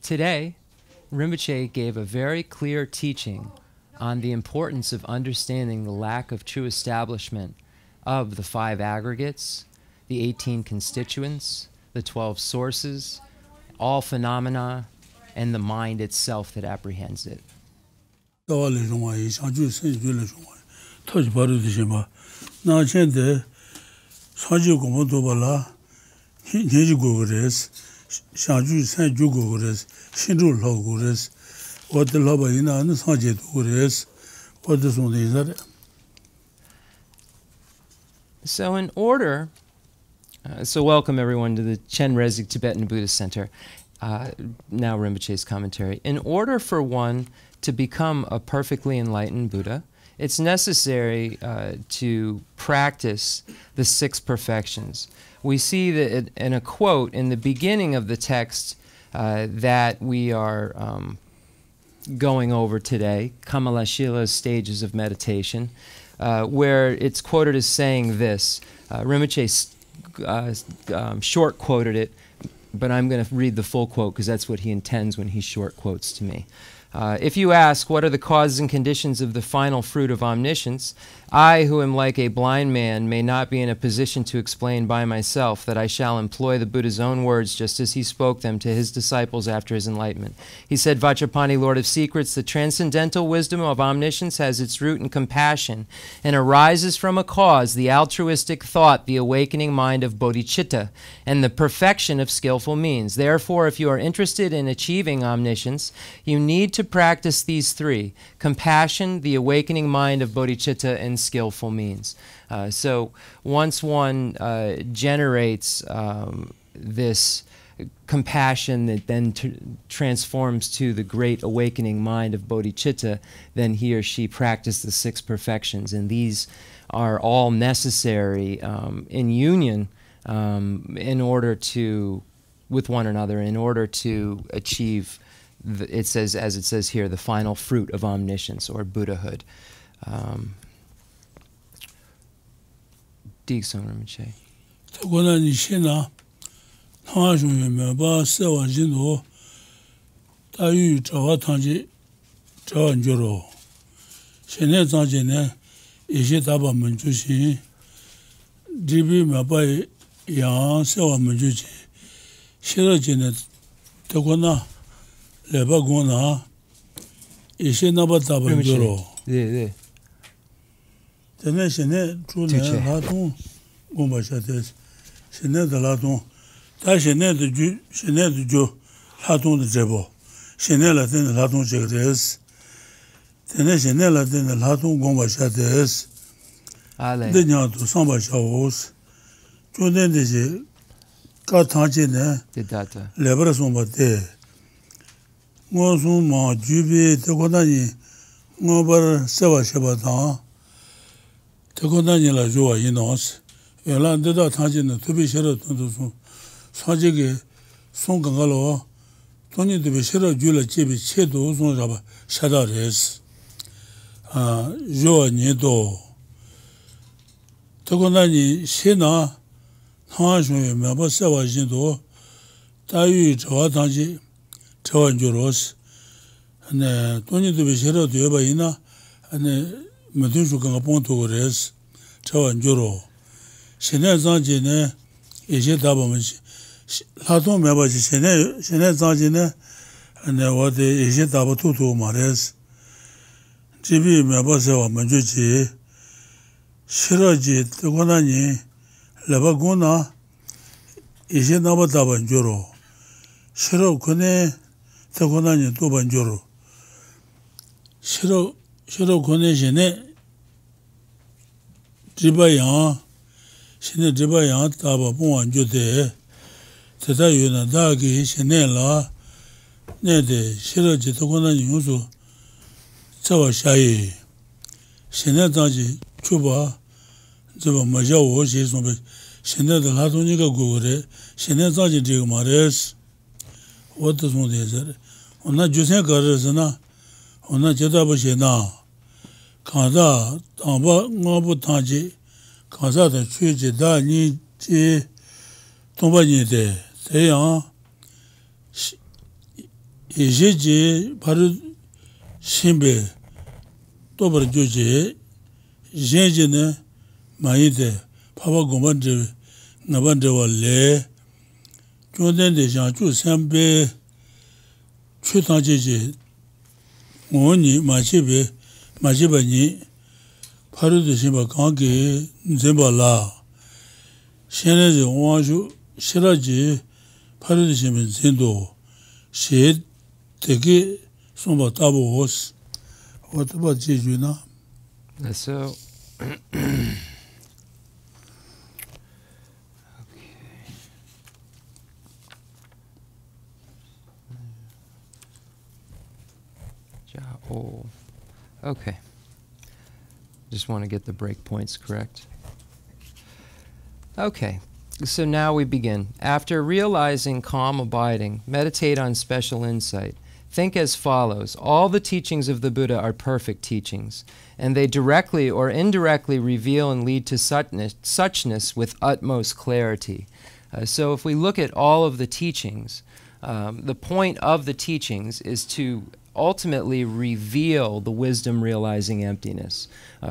Today, Rinpoche gave a very clear teaching on the importance of understanding the lack of true establishment of the 5 aggregates, the 18 constituents, the 12 sources, all phenomena, and the mind itself that apprehends it. So in order, so welcome everyone to the Chenrezig Tibetan Buddhist Center, now Rinpoche's commentary. In order for one to become a perfectly enlightened Buddha, it's necessary to practice the 6 perfections. We see that in a quote in the beginning of the text that we are going over today, Kamalashila's stages of meditation, where it's quoted as saying this. Rinpoche short quoted it, but I'm going to read the full quote because that's what he intends when he short quotes to me. If you ask, what are the causes and conditions of the final fruit of omniscience, I, who am like a blind man, may not be in a position to explain by myself that I shall employ the Buddha's own words just as he spoke them to his disciples after his enlightenment. He said, Vajrapani, Lord of Secrets, the transcendental wisdom of omniscience has its root in compassion and arises from a cause, the altruistic thought, the awakening mind of bodhicitta, and the perfection of skillful means. Therefore, if you are interested in achieving omniscience, you need to practice these 3, compassion, the awakening mind of bodhicitta, and skillful means. So once one generates this compassion that then transforms to the great awakening mind of bodhicitta, then he or she practices the 6 perfections, and these are all necessary in union in order to, with one another, in order to achieve it says, as it says here, the final fruit of omniscience or Buddhahood. Digson Rinpoche. Leba gona ishe naba taban joro. Tene shene chune latung gomba shates. Shene da latung. Ta shene du jo latung da jebo. Shene la tene latung chegres. Tene shene la tene latung gomba shates. De nyatu samba shaos. Chune de je ka tangche ne. Lebra somba te. Ngosuma jubi tekodani ngobar sewa shebata tekodani la joa inos ela deda thajin tubi shera tundu sajege songangalo toni tubi shera jula chebi chedo sonjaba shadares joa niedo tekodani shena thajwe meba sewa jindo tayu joa thaji Chawanjuros, and Tony to be Shero to Ebaina, and Matushu Kangapontores, Chawanjuro. Shene Zanjine, Ishetabamish, Laton Mabaji Shene Zanjine, and what the Ishetabatu Mares, Jibi Mabasewa Majuchi, Shiraji, Tegonani, Labaguna, Ishenabatabanjuro, Shiro Kone. Tekonani to banjoro. Shiro kone shene dribayang, shene dribayang taba pongwan jote, teta yuna dagi shene la, nede shiro je tekonani yunsu tsawa shayi. Shene tangi chuba, ziba maja wo shi sombe, shene de lato nika gugure, shene tangi diga mares, wata sonde zare. Ona jusen karasana, ona jetaba shena, kanza tamba ngabu tangi, kanza ta chuji da ni ji tomba ni de, teyang 이제지 바로 신배 또버 조제 제제네 마이데 파바 고만데 나반데 원래 조된데 장주 삼배 최다제제 뭐니 마지바니 바로 드시바 관계 zembal라 Chenrezig 원주 실하지 바로 드시면 진도 시 되게 somba tabos what about jeju나 So Oh, okay. Just want to get the breakpoints correct. Okay, so now we begin. After realizing calm abiding, meditate on special insight. Think as follows. All the teachings of the Buddha are perfect teachings, and they directly or indirectly reveal and lead to suchness with utmost clarity. So if we look at all of the teachings, the point of the teachings is to ultimately reveal the wisdom realizing emptiness.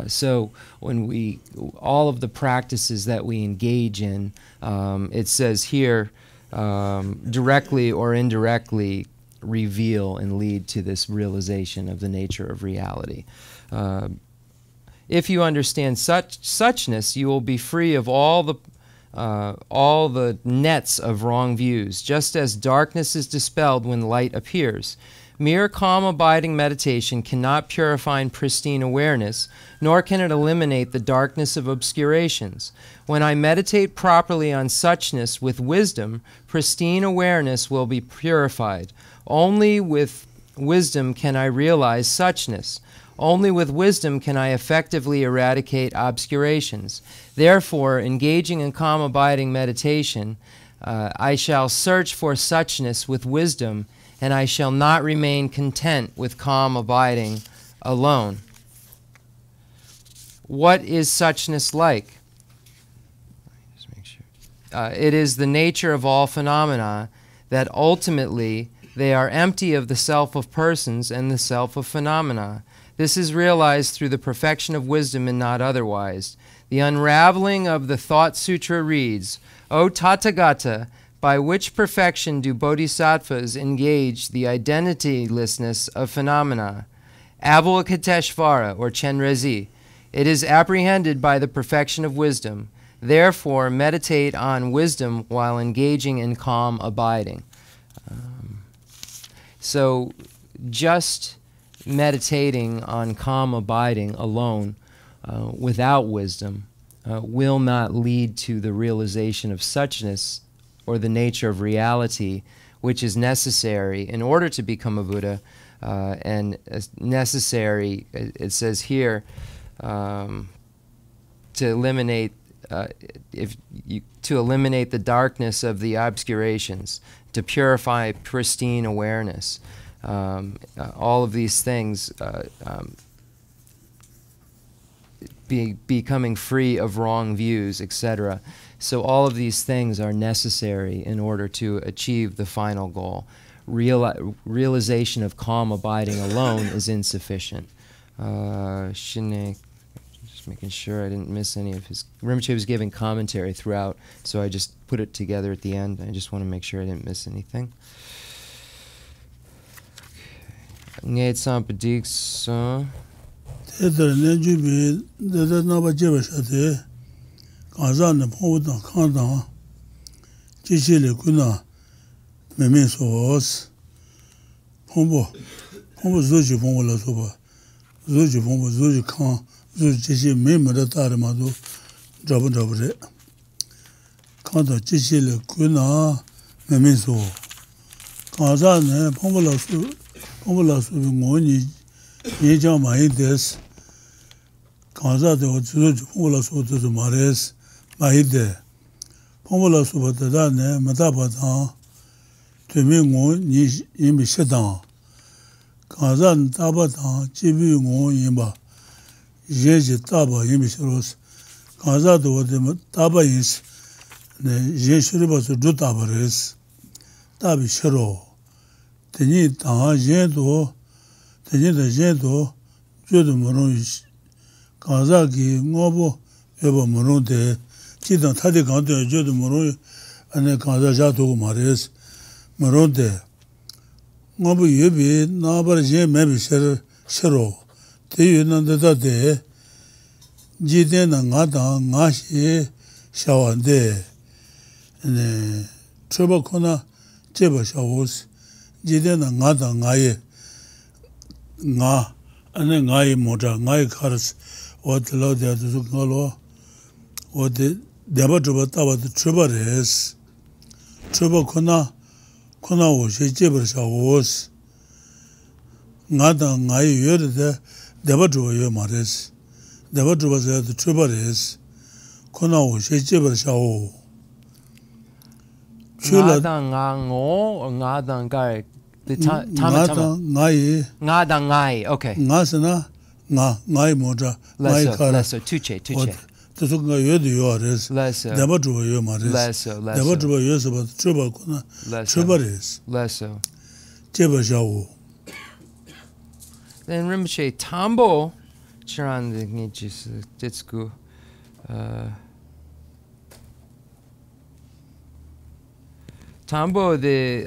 So when all of the practices that we engage in, it says here, directly or indirectly reveal and lead to this realization of the nature of reality. If you understand suchness, you will be free of all the nets of wrong views, just as darkness is dispelled when light appears. Mere calm abiding meditation cannot purify and pristine awareness, nor can it eliminate the darkness of obscurations. When I meditate properly on suchness with wisdom, pristine awareness will be purified. Only with wisdom can I realize suchness. Only with wisdom can I effectively eradicate obscurations. Therefore, engaging in calm abiding meditation, I shall search for suchness with wisdom, and I shall not remain content with calm abiding alone. What is suchness like? Just make sure. It is the nature of all phenomena that ultimately they are empty of the self of persons and the self of phenomena. This is realized through the perfection of wisdom and not otherwise. The unraveling of the Thought Sutra reads, O Tathagata, by which perfection do bodhisattvas engage the identitylessness of phenomena? Avalokiteshvara, or Chenrezig. It is apprehended by the perfection of wisdom. Therefore, meditate on wisdom while engaging in calm abiding. So, just meditating on calm abiding alone, without wisdom, will not lead to the realization of suchness or the nature of reality, which is necessary in order to become a Buddha, and necessary, it says here, to eliminate the darkness of the obscurations, to purify pristine awareness. All of these things, becoming free of wrong views, etc. So all of these things are necessary in order to achieve the final goal. Realization of calm abiding alone is insufficient. Just making sure I didn't miss any of his... Rinpoche was giving commentary throughout, so I just put it together at the end. I just want to make sure I didn't miss anything. Ngay Tsampa Diksa. Kazan Podan Kandan, Geshe Lharampa, Meme Sos, Pombo, Zoji Pombo La Soba, Zoji Pombo, Zoji Kan, Zoji Geshe Meme the Taramado, Jabu, Kanda Geshe Lharampa, Meme So, Kazan Pombo La Soba, Moni, Yeja Maides, Kanza de Zoji Pombo La Soba, Mares. Mahide, Pomola Subatane, Matapatan, Tumingo, Yimbi Shetan, Kazan Tabatan, Chibingo Yimba, Jeji Taba Yimishiros, Kaza do the Tabais, Jeshuribas Dutabares, Tabi Shero, Teni tanga yendo, teni da yendo, jodo morong kanza ki ngobo yobo morong de, chidang tati kanto jodo morong ane kanza jato ko mares morong de. Ngobo yobi nabar yen mebi shero, te yu nandata de, jiden na nga tang nga shi shawande, choba kona cheba shawos, jiden na nga tang nga ye, nga, ane nga ye mocha, nga ye karas, wate lao dea tuzu nga lo, wate deba choba taba tu choba res, choba kona wo she cheba shawos, nga tang nga ye yore de, deba choba yo ma res, deba choba zaya tu choba res, kona wo she cheba shawo. Nga dang nga ngo or nga dang gai? Nga dang nga ye. Nga dang ngai, okay. Nga sana nga ye mocha, nga ye kara. Leso, tuche. Tuzu nga yo de yo res. Leso. Deba choba yo ma res. Leso. Deba choba yo saba choba kona choba res. Leso. Cheba shawo. Then Rinpoche Tambo Chiran the Nichis Ditsku Tambo the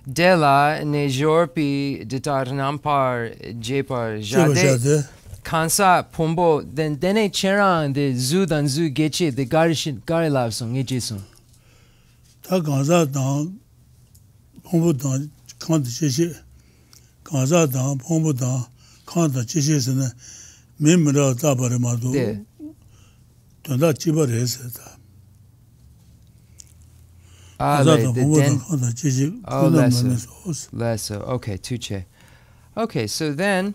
Dela Nejorpi Ditarnampar Jepar Jade Kansa Pombo then Dene Chiran the Zudan Zu Geche the Garilav song Geche Ta kansa dang pombo dang kanta cheche kansa dang pombo dang kanta cheche sene mimira tabare mado tanda chiba rese ta Leso. Okay, tuche. Okay, so then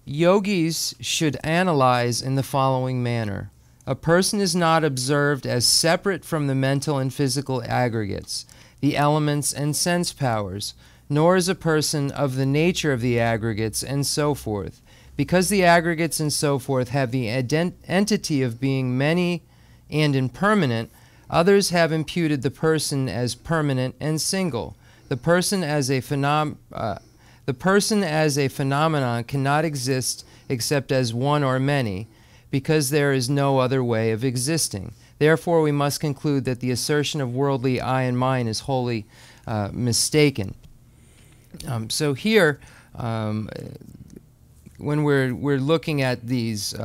yogis should analyze in the following manner. A person is not observed as separate from the mental and physical aggregates, the elements and sense powers, nor is a person of the nature of the aggregates and so forth. Because the aggregates and so forth have the entity of being many and impermanent, others have imputed the person as permanent and single. The person as a phenomenon cannot exist except as one or many, because there is no other way of existing. Therefore, we must conclude that the assertion of worldly I and mine is wholly mistaken. So here, when we're looking at these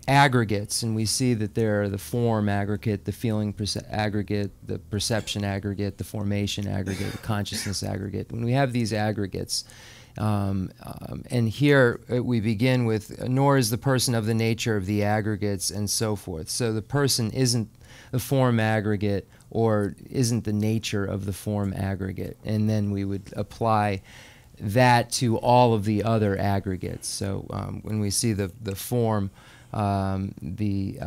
aggregates, and we see that there are the form aggregate, the feeling aggregate, the perception aggregate, the formation aggregate, the consciousness aggregate. When we have these aggregates, and here we begin with, nor is the person of the nature of the aggregates and so forth. So the person isn't the form aggregate or isn't the nature of the form aggregate. And then we would apply that to all of the other aggregates. So when we see the form, the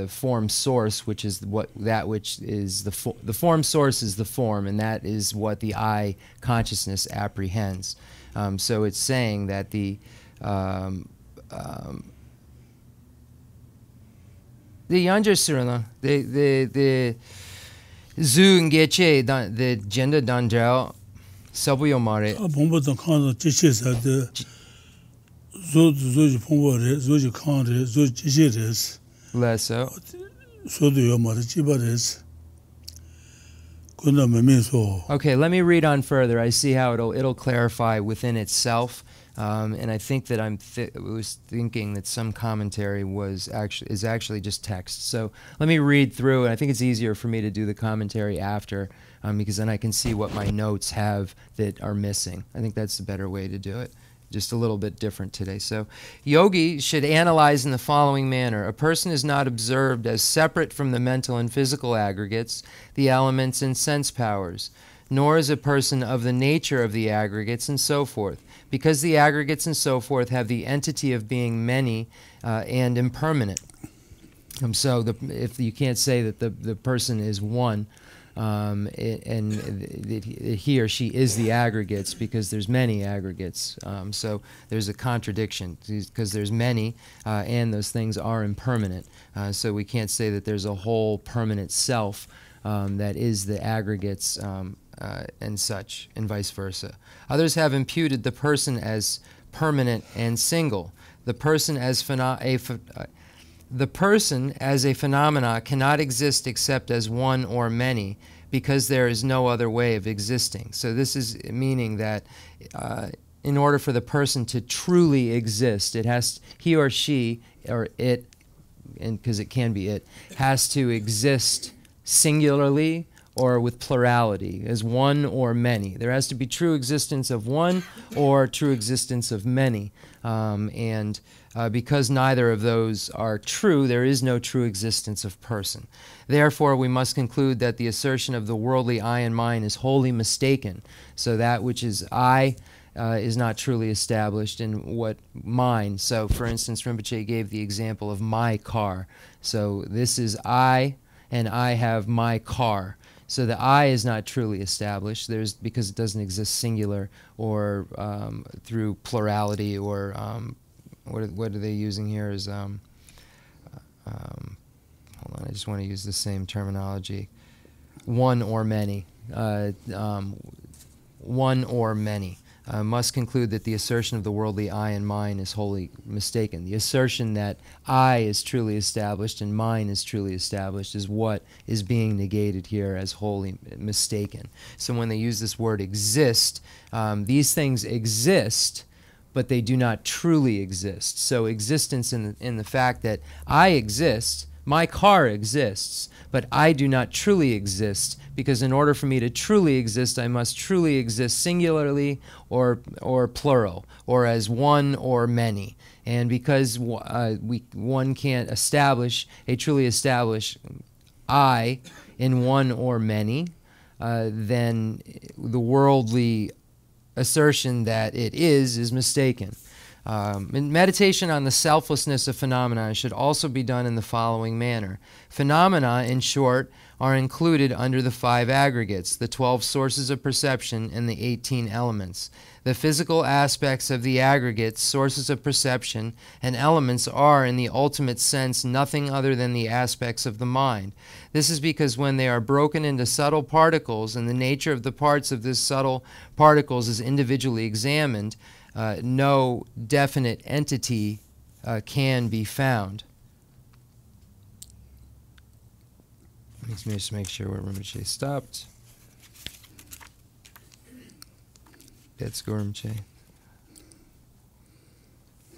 form source, which is the form source is the form, and that is what the I consciousness apprehends. So it's saying that the Yanjasurana, the Zu Ngeche, the gender danjao, Sabuyomare. Okay, let me read on further. I see how it'll clarify within itself, and I think that I was thinking that some commentary is actually just text. So let me read through, and I think it's easier for me to do the commentary after, because then I can see what my notes have that are missing. I think that's the better way to do it. Just a little bit different today. So, yogi should analyze in the following manner. A person is not observed as separate from the mental and physical aggregates, the elements and sense powers, nor is a person of the nature of the aggregates and so forth, because the aggregates and so forth have the entity of being many and impermanent. So if you can't say that the person is one, he or she is the aggregates because there's many aggregates. So there's a contradiction because there's many and those things are impermanent. So we can't say that there's a whole permanent self that is the aggregates and such, and vice versa. Others have imputed the person as permanent and single. The person as a phenomena cannot exist except as one or many, because there is no other way of existing. So this is meaning that in order for the person to truly exist, he or she, or it, and because it can be it, has to exist singularly or with plurality, as one or many. There has to be true existence of one or true existence of many. Because neither of those are true, there is no true existence of person. Therefore, we must conclude that the assertion of the worldly I and mine is wholly mistaken. So that which is I is not truly established in what mine. So, for instance, Rinpoche gave the example of my car. So this is I, and I have my car. So the I is not truly established because it doesn't exist singular or through plurality or what are they using here is hold on, I just want to use the same terminology. One or many. One or many. Must conclude that the assertion of the worldly I and mine is wholly mistaken. The assertion that I is truly established and mine is truly established is what is being negated here as wholly mistaken. So when they use this word exist, these things exist, but they do not truly exist. So existence in the fact that I exist, my car exists, but I do not truly exist, because in order for me to truly exist, I must truly exist singularly or plural, or as one or many. And because one can't establish a truly established I in one or many, then the worldly assertion that it is mistaken. Meditation on the selflessness of phenomena should also be done in the following manner. Phenomena, in short, are included under the 5 aggregates, the 12 sources of perception, and the 18 elements. The physical aspects of the aggregates, sources of perception, and elements are, in the ultimate sense, nothing other than the aspects of the mind. This is because when they are broken into subtle particles, and the nature of the parts of these subtle particles is individually examined, no definite entity can be found. Let me just make sure where Rinpoche stopped. Let's go, Rinpoche.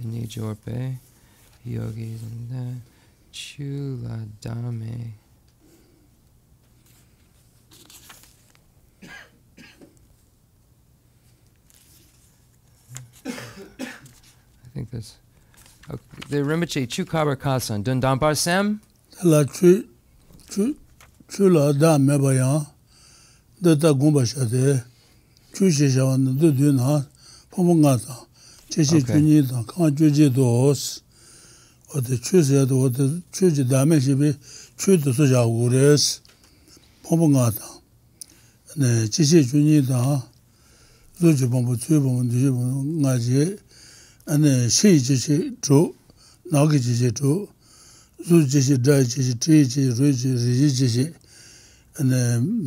Nijorpe, yogis and that, chula dame. I think that's okay. The Rinpoche Chukabar Kasan Dundampar Sem. La chula dame bayan, data gumbashade, chushishawan, duduna, pomongata, cheshi junita, kanjuji dos, or the chusia, or the chuji dame shibi, chutu soja ures, pomongata, and cheshi junita, zuji bombu, tubum, ngaji, and she jishi drew, nagi jishi drew, zuji dai jishi, tree jishi, riji jishi, and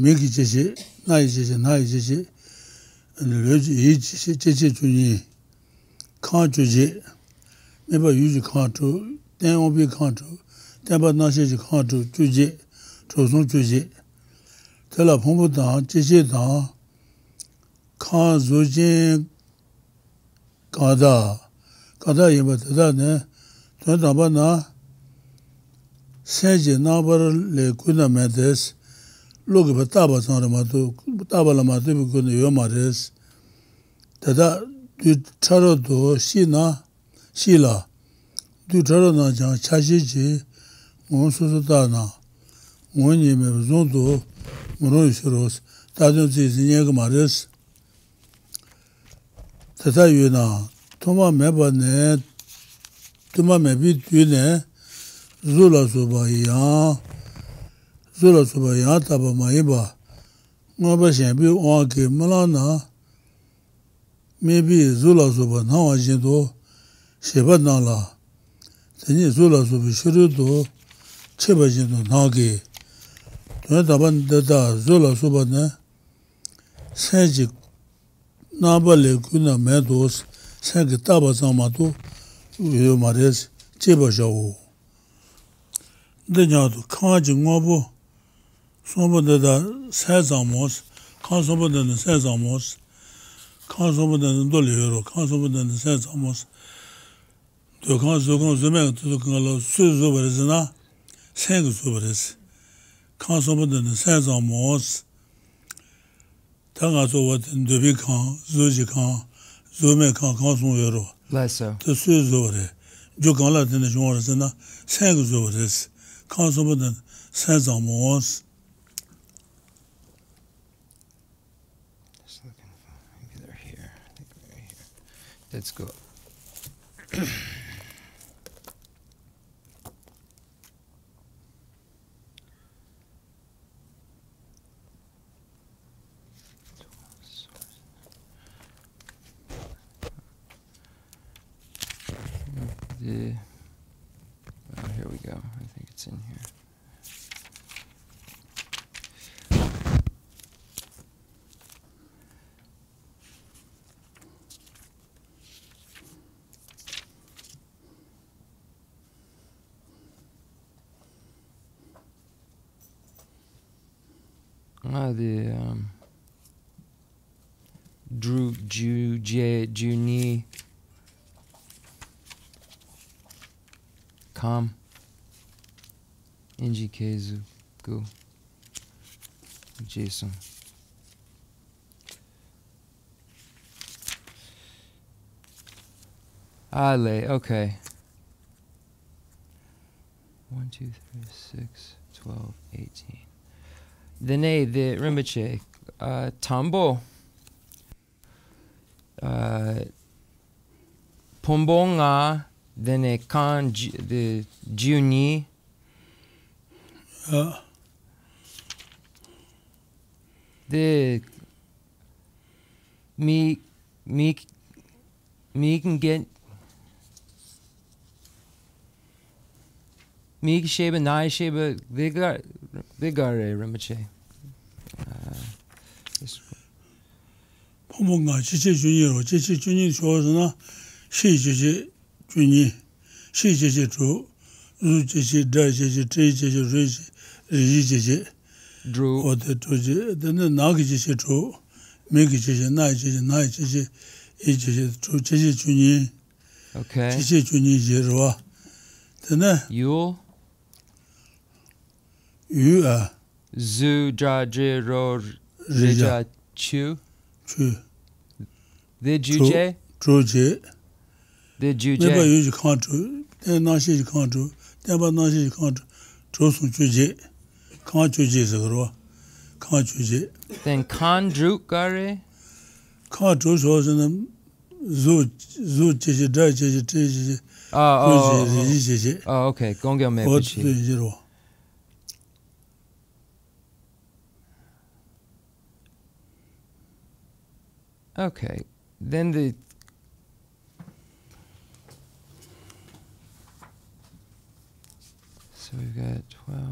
Miki jishi, nai jishi, and Ruji jishi, jishi juni, can't juji, never use can't do, then will be can't do, then but not say can't do, juji, chosun juji. Tell a pombo down, jishi down, can't zuji gada yimba tada ne, tuan tamba na, senji nabar le kuna medes, logi pa taba sanra matu, taba la matu bi kuna yo mares, tada du charo do shi la, du charo na jang chashi ji, ngon susu ta na, ngon nye me zon do, mono yushiros, tadun zi zinye ka mares, tada yu na, tuma meba ne, tuma mebi tu ne, zula suba yang taba maiba, ngaba shen bi wa ke malana maybe zula suba na wa jin do sheba na la teni zula suba shuru do cheba jin do na ge to da ban da zula suba na saji na ba le kuna me do sa ge ta ba sa ma do yo mares cheba jawo de nya do ka ji ngobo sobo da sa za mos ka sobo da sa za mos Kansobodan doluyor, kansobodan sen zamos. To kansobon zemek to kanalo söz obrezina sen obrez. Kansobodan sen zamos. Tangasobodan debi kan, zoji kan, zome kan kansoyor. Leso. To söz obre. Jokanla dene jorezina sen obrez. Kansobodan sen zamos. Let's go. Here we go. I think it's in here. The Drew Juni Kam Inji Kezu Go Jason. Ale, okay. 1, 2, 3, 6, 12, 18. Dene the Rinpoche, Tambo, Pombonga, dene kan the Juni, the me can get me sheba nai sheba vigare Rinpoche. Pomonga chiche juniro, chiche juni chosna, shi chiche juni, shi chiche tru, ru chiche da chiche tre chiche ri chiche, Drew. Or the truji, then the nagi chiche tru, make chiche, nai chiche, e chiche tru, chiche juni, Okay. chiche juni jirwa. Then Yule. you are Zu dra dre ro reja chu. true. The juje. Troje. The Never juje. use control, then not she control, never not she control. Trosun juje, can't juje zero, can't juje. Then kan druk gare. Can't judge was in them zoo jiji, dry jiji, jiji, Oh, okay. Gongyo me what bichi. zero. Okay. Then the so we've got 12.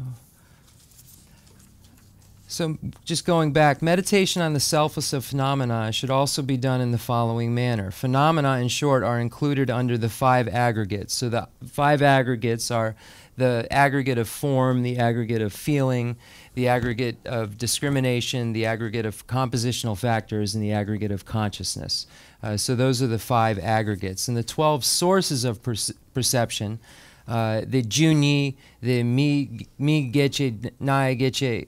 So just going back, meditation on the selfless of phenomena should also be done in the following manner. Phenomena, in short, are included under the 5 aggregates. So the 5 aggregates are the aggregate of form, the aggregate of feeling, the aggregate of discrimination, the aggregate of compositional factors, and the aggregate of consciousness. So those are the 5 aggregates. And the 12 sources of perception, the juni, the mi geche, nai geche,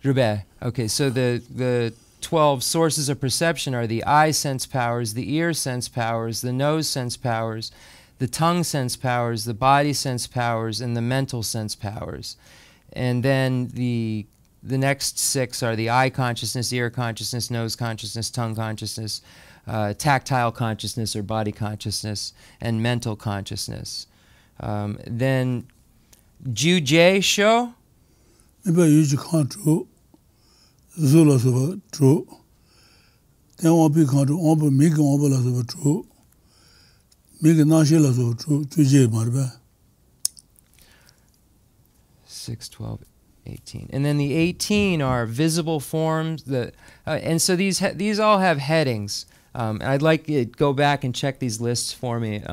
rube. Okay, so the 12 sources of perception are the eye sense powers, the ear sense powers, the nose sense powers, the tongue sense powers, the body sense powers, and the mental sense powers. And then the next 6 are the eye consciousness, ear consciousness, nose consciousness, tongue consciousness, tactile consciousness or body consciousness, and mental consciousness. Then Juje Sho. Maybe use control. Zula Suba true. Then one big country, one but make one but Suba true. Make a national so true to J Marba. 6, 12, 18. And then the 18 are visible forms. And so these all have headings. And I'd like you to go back and check these lists for me,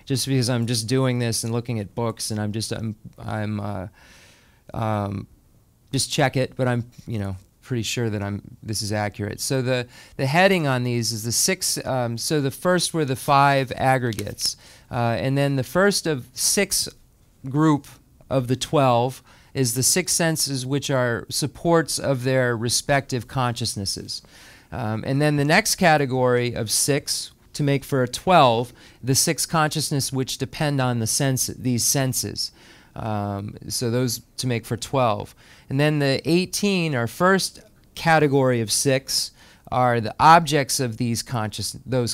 just because I'm just doing this and looking at books, and I'm just check it, but I'm pretty sure that this is accurate. So the heading on these is the 6. So the first were the 5 aggregates, and then the first of 6 group of the 12 is the 6 senses, which are supports of their respective consciousnesses. And then the next category of 6, to make for a 12, the 6 consciousness which depend on these senses. So those to make for 12. And then the 18, our first category of 6, are the objects of those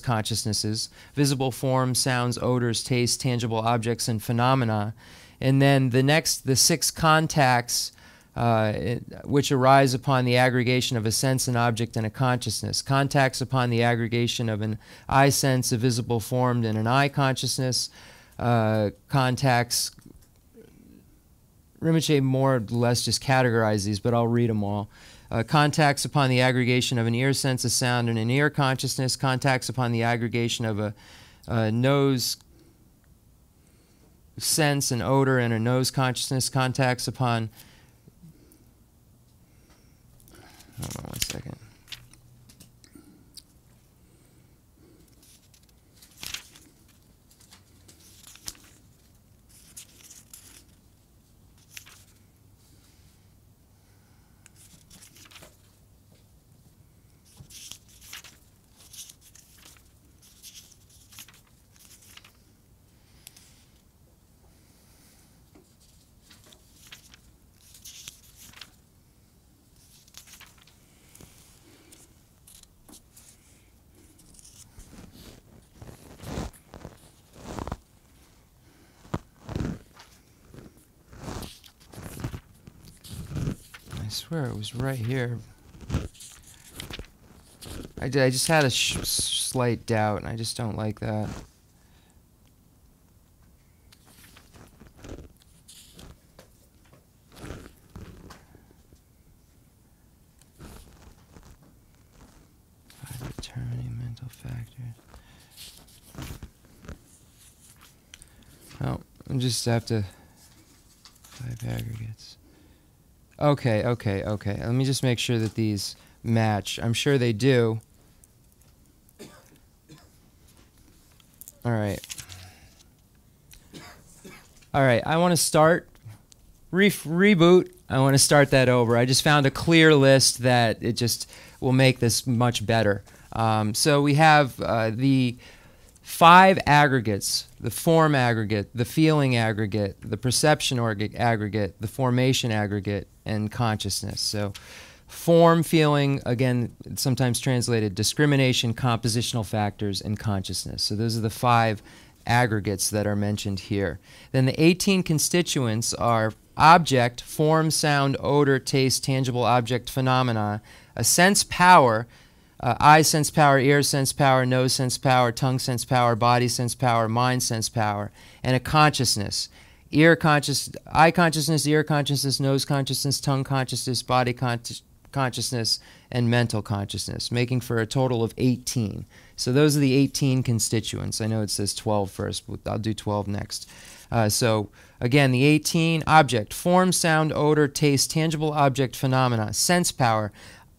consciousnesses: visible forms, sounds, odors, tastes, tangible objects, and phenomena. And then the 6 contacts, which arise upon the aggregation of a sense, an object, and a consciousness. Contacts upon the aggregation of an eye sense, a visible form, and an eye consciousness. Contacts, Rinpoche more or less just categorize these, but I'll read them all. Contacts upon the aggregation of an ear sense, a sound, and an ear consciousness. Contacts upon the aggregation of a nose sense, an odor, and a nose consciousness. Contacts upon... Hold on one second. I swear it was right here. I just had a slight doubt, and I just don't like that. Determining mental factors. Oh, I just have to... 5 aggregates. Okay. Let me just make sure that these match. I'm sure they do. All right. I want to start. Reboot. I want to start that over. I just found a clear list that it just will make this much better. So we have the 5 aggregates: the form aggregate, the feeling aggregate, the perception aggregate, the formation aggregate, and consciousness. So form, feeling, again, sometimes translated discrimination, compositional factors, and consciousness. So those are the 5 aggregates that are mentioned here. Then the 18 constituents are object, form, sound, odor, taste, tangible object, phenomena, a sense power, eye sense power, ear sense power, nose sense power, tongue sense power, body sense power, mind sense power, and a consciousness. Eye consciousness, ear consciousness, nose consciousness, tongue consciousness, body consciousness, and mental consciousness, making for a total of 18. So those are the 18 constituents. I know it says 12 first, but I'll do 12 next. So again, the 18: object, form, sound, odor, taste, tangible object, phenomena, sense power,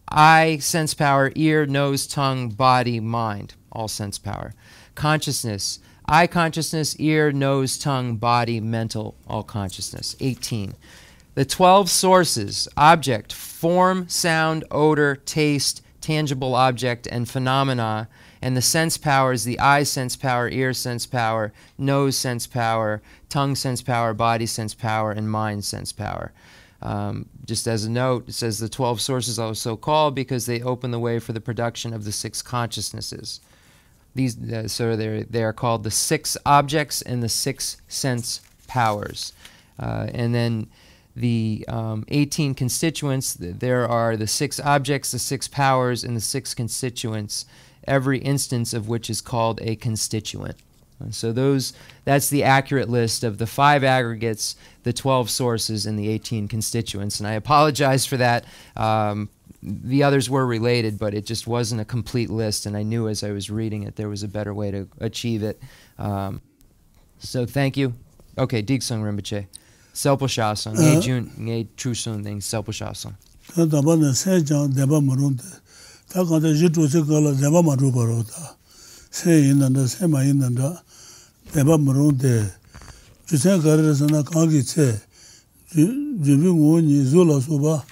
eye, sense power, ear, nose, tongue, body, mind, all sense power. Consciousness, eye consciousness, ear, nose, tongue, body, mental, all consciousness. 18. The 12 sources: object, form, sound, odor, taste, tangible object, and phenomena. And the sense powers: the eye sense power, ear sense power, nose sense power, tongue sense power, body sense power, and mind sense power. Just as a note, it says the 12 sources are so called because they open the way for the production of the 6 consciousnesses. These, so they are called the 6 objects and the 6 sense powers. And then the 18 constituents. There are the 6 objects, the 6 powers, and the 6 constituents, every instance of which is called a constituent. So that's the accurate list of the 5 aggregates, the 12 sources, and the 18 constituents. And I apologize for that. The others were related, but it just wasn't a complete list, and I knew as I was reading it there was a better way to achieve it. So thank you. Okay, Digsung Rinpoche. Selpo Shasung. Ngay Jun, Ngay Trusung, Ning Selpo Shasung. Deba Marunde, Jusen Garesana Kangi Tse, Jubing Wuni Zula Suba,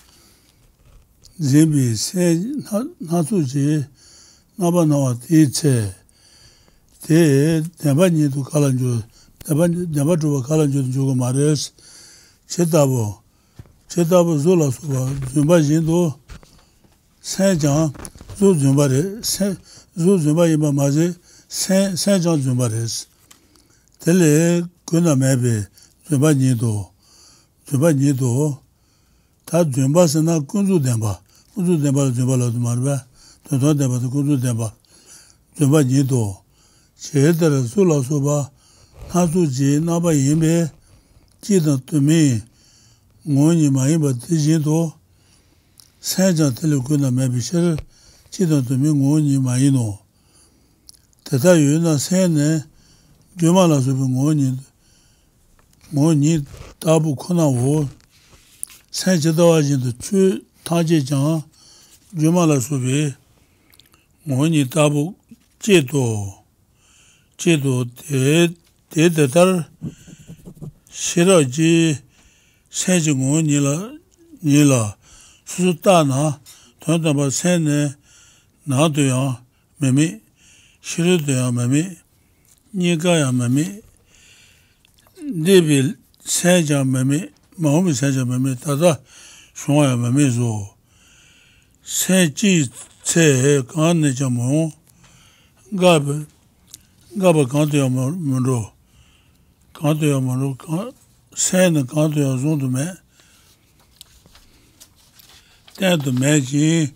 Zimbi, Se Natsuji, Nabanawa Tse, Deba Nidu Kalanju, Deba Juba Kalanju Jugomares, Chetabo Zula Suba, Zumba Jindo, Saint-Jean, Zumba, Zumba Yima Maze, Saint-Jean Zumbares. Tele kuna mebe zumba nido ta zumba sana kunzu demba zumba la marba to demba kunzu demba zumba nido chedara sula soba nasu ji naba yime jida tumi ngoni mai ba tijido saja tele kuna mebe shir jida tumi ngoni mai no tata yuna sene Jumala subi ngoni tabu kona wo sanche dawa jindu chu taje jang Jumala subi ngoni tabu jedo de tar shiraji sanche ngoni la susu ta na tondaba sene na doya memi shiru doya memi Nigaya Mami, Debil Saja Mami, Mahumi Saja Mami, Tata Shwaya Mami Zo, Saji Tse Kane Jamo, Gaba Kantoya Muro, Sana Kantoya Zondume, Tantume Ji,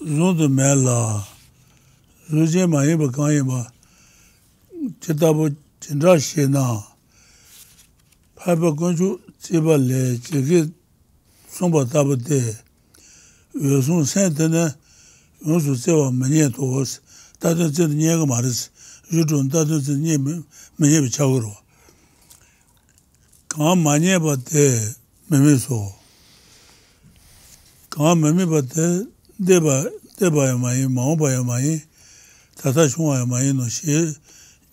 Zondume La, Zuje Mahiba Kanyaba, Chetabu Chenrezig na Papa Gonju Tibale Chigi Somba Tabate Yosun Sentene Yosu Sewa Manye Tos Tatu Zid Niega Maris Yudun Tatu Zid Manye Chagro Kam Manye Bate Memiso Kam Memi Bate Deba Yamayi Maoba Yamayi Tata Shunga Yamayi no Shi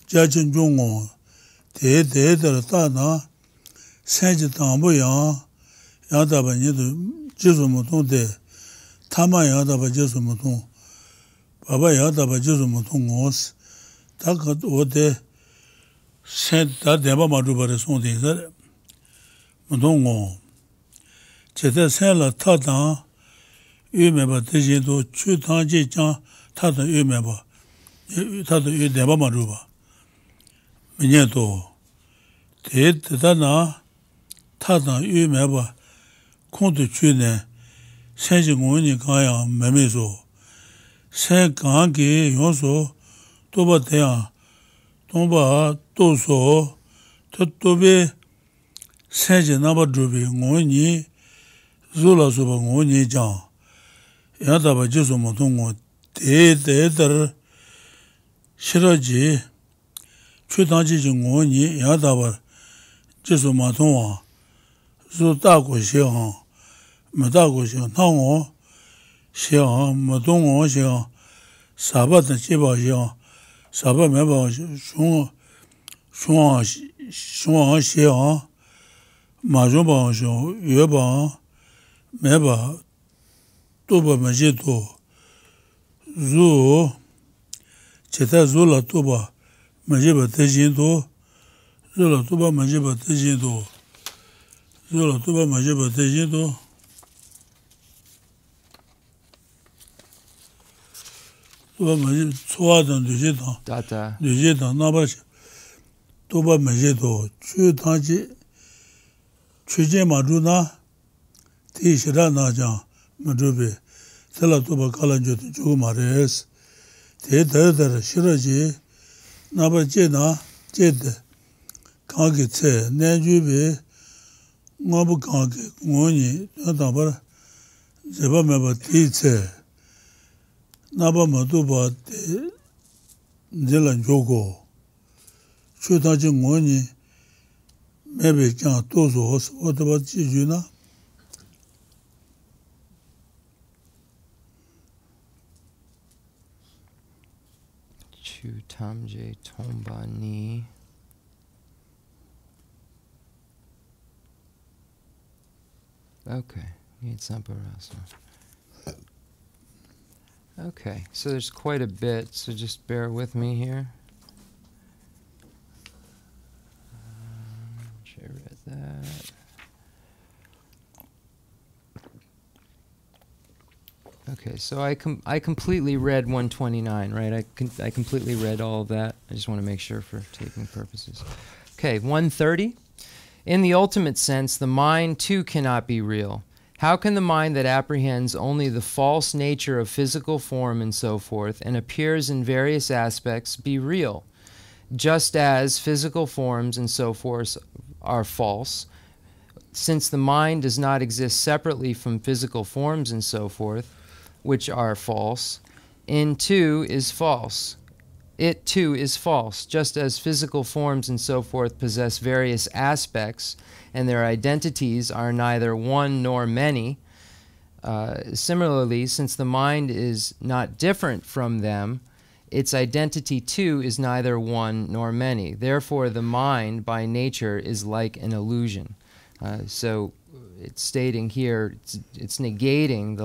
Jachin Jungo, Te Tana, Sanji Tambo Yang, Yadaba Nidu, Jesu Mutung de, Tama Yadaba Jesu Mutung, Baba Yadaba Jesu Mutung os, Takat Ode, Saint Deba Maduba Sonde, Mutungo, Cheta Sela Tata, Umeba Tejindo, Chu Tanji Chan, Tata Umeba, Tata Deba Maduba. Minyato, Te Tana, Tata Yu Meba, Kontu Chune, Sanji Ngoni Kaya Memiso, San Kangi Yonso, Toba Teya, Tomba Toso, Totobe, Sanji Nabadrubi Ngoni, Zula Soba Ngoni Jang, Yadaba Jesu Motongo, Te Tar, Shiraji, Chutanji Ngoni Yadabar, Jesu Matonga, Zutago Xiang, Matago Xiang, Tango, Xiang, Matongo Xiang, Sabat Chiba Xiang, Sabat Meba Shuang Xiang, Majumba Xiang, Yueba, Meba, Tuba Majito, Zu, Cheta Zula Tuba, Majiba Tejindo, Zula Tuba Majiba Tejindo, Zula Tuba Majiba Tejindo, Tuba Majib, Suadan Dujitan, Nabash, Tuba Majido, Chu Tanji, Chuje Maduna, Tishira Naja, Madrubi, Telatuba Kalanjo to Jumares, Tedder, Shiraji, Nabajena, Jed, Kagitse, Nejubi, Mabu Kagi, Moni, Nadabara, Zebamaba Titse, Naba Maduba, Dylan Jogo, Chutaji Moni, maybe Jan Tozo, what about Juna? Tamje Tomba Ni. Okay, need Samparasa. Okay, so there's quite a bit, so just bear with me here. I read that. Okay, so I completely read 129, right? I completely read all of that. I just want to make sure for taking purposes. Okay, 130. In the ultimate sense, the mind too cannot be real. How can the mind that apprehends only the false nature of physical form and so forth, and appears in various aspects, be real? Just as physical forms and so forth are false, since the mind does not exist separately from physical forms and so forth, which are false, it too is false, just as physical forms and so forth possess various aspects, and their identities are neither one nor many. Similarly, since the mind is not different from them, its identity too is neither one nor many. Therefore, the mind by nature is like an illusion. So it's stating here, it's negating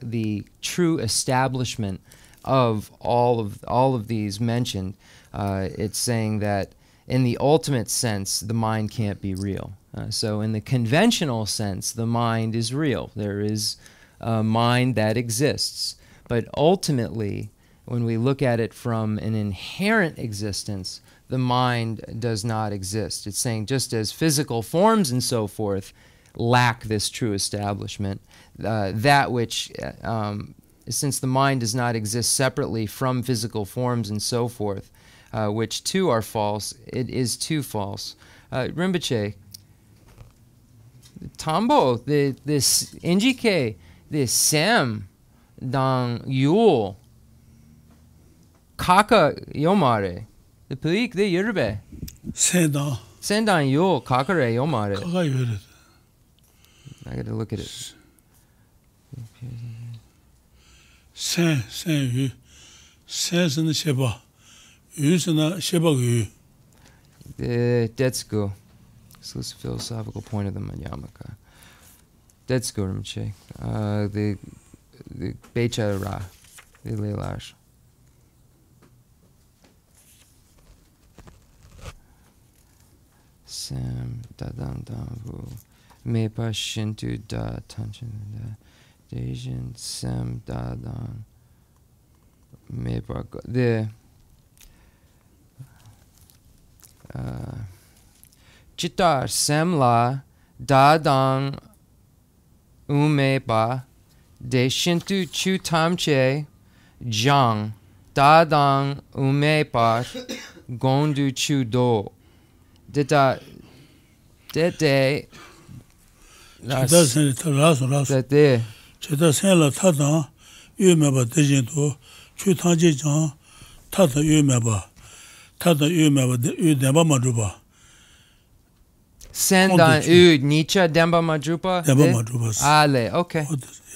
the true establishment of all of these mentioned. It's saying that in the ultimate sense, the mind can't be real. So in the conventional sense, the mind is real. There is a mind that exists. But ultimately, when we look at it from an inherent existence, the mind does not exist. It's saying just as physical forms and so forth lack this true establishment, that which, since the mind does not exist separately from physical forms and so forth, which too are false, it is too false. Rinpoche, Tambo, this Injike, this Sam, Dang Yul, Kaka Yomare, the Puik de Yerbe. Sendan Yul, Kakare Yomare. Kaka Yore. I gotta look at it. Sen yu. Sen is in the Sheba. Yu is in the Sheba yu. Detsuko. Exclusive philosophical point of the Madhyamaka. Detsuko Rinpoche. The Becha Ra. The Leilash. Sam Dadam Dambu. Mepa Shintu Da Tanchin Da Dejin Sam Dadam Mepa the Chitar Semla Dadang Umepa De Shintu Chu Tamche Jang Dadang Umepa Gondu Chu Do Dita Dete Cheta sen Dete Cheta sen la tata yu meba dejin to chu tangje jang tata yu meba yu demba madruba. Sendan Ud Nicha Demba Madrupa? Demba madruba. Ale, okay.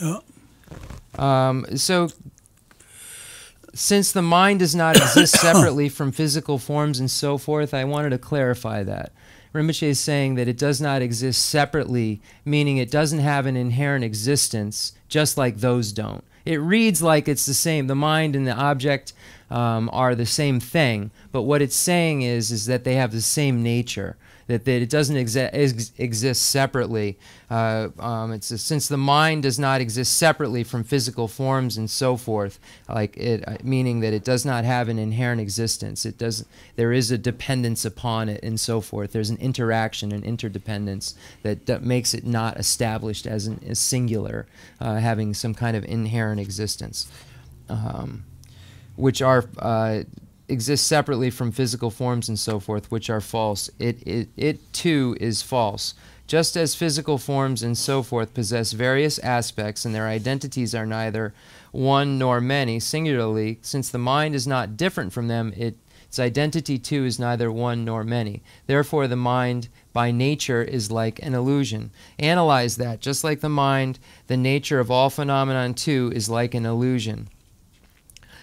Yeah. So, since the mind does not exist separately from physical forms and so forth, I wanted to clarify that. Rinpoche is saying that it does not exist separately, meaning it doesn't have an inherent existence, just like those don't. It reads like it's the same. The mind and the object are the same thing, but what it's saying is that they have the same nature, that it doesn't exist separately. Since the mind does not exist separately from physical forms and so forth, meaning that it does not have an inherent existence. There is a dependence upon it and so forth. There's an interaction, an interdependence that makes it not established as a singular, having some kind of inherent existence, which are exist separately from physical forms and so forth, which are false. It too is false. Just as physical forms and so forth possess various aspects and their identities are neither one nor many, singularly, since the mind is not different from them, its identity too is neither one nor many. Therefore, the mind by nature is like an illusion. Analyze that. Just like the mind, the nature of all phenomenon too is like an illusion.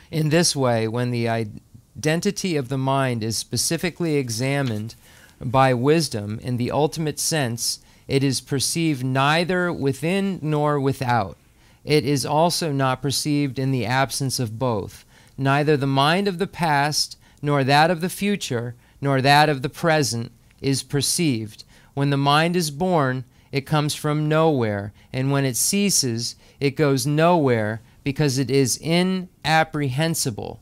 In this way, when the identity of the mind is specifically examined by wisdom in the ultimate sense, it is perceived neither within nor without. It is also not perceived in the absence of both. Neither the mind of the past, nor that of the future, nor that of the present is perceived. When the mind is born, it comes from nowhere, and when it ceases, it goes nowhere, because it is inapprehensible,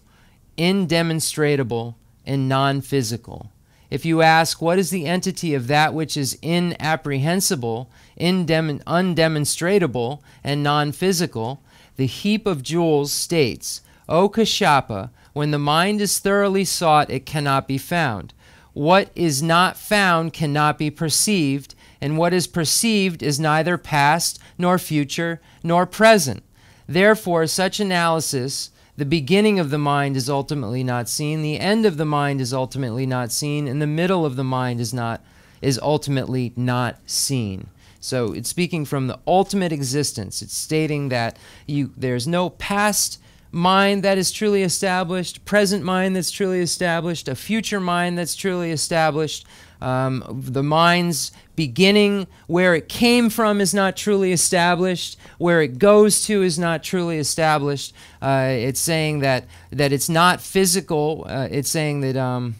indemonstrable, and non-physical. If you ask, what is the entity of that which is inapprehensible, undemonstratable, and non-physical, the heap of jewels states, O Kashyapa, when the mind is thoroughly sought, it cannot be found. What is not found cannot be perceived, and what is perceived is neither past, nor future, nor present. Therefore, such analysis, the beginning of the mind is ultimately not seen, the end of the mind is ultimately not seen, and the middle of the mind is ultimately not seen. So it's speaking from the ultimate existence. It's stating that there's no past mind that is truly established, present mind that's truly established, a future mind that's truly established. The mind's beginning, where it came from, is not truly established. Where it goes to is not truly established. It's saying that it's not physical. It's saying that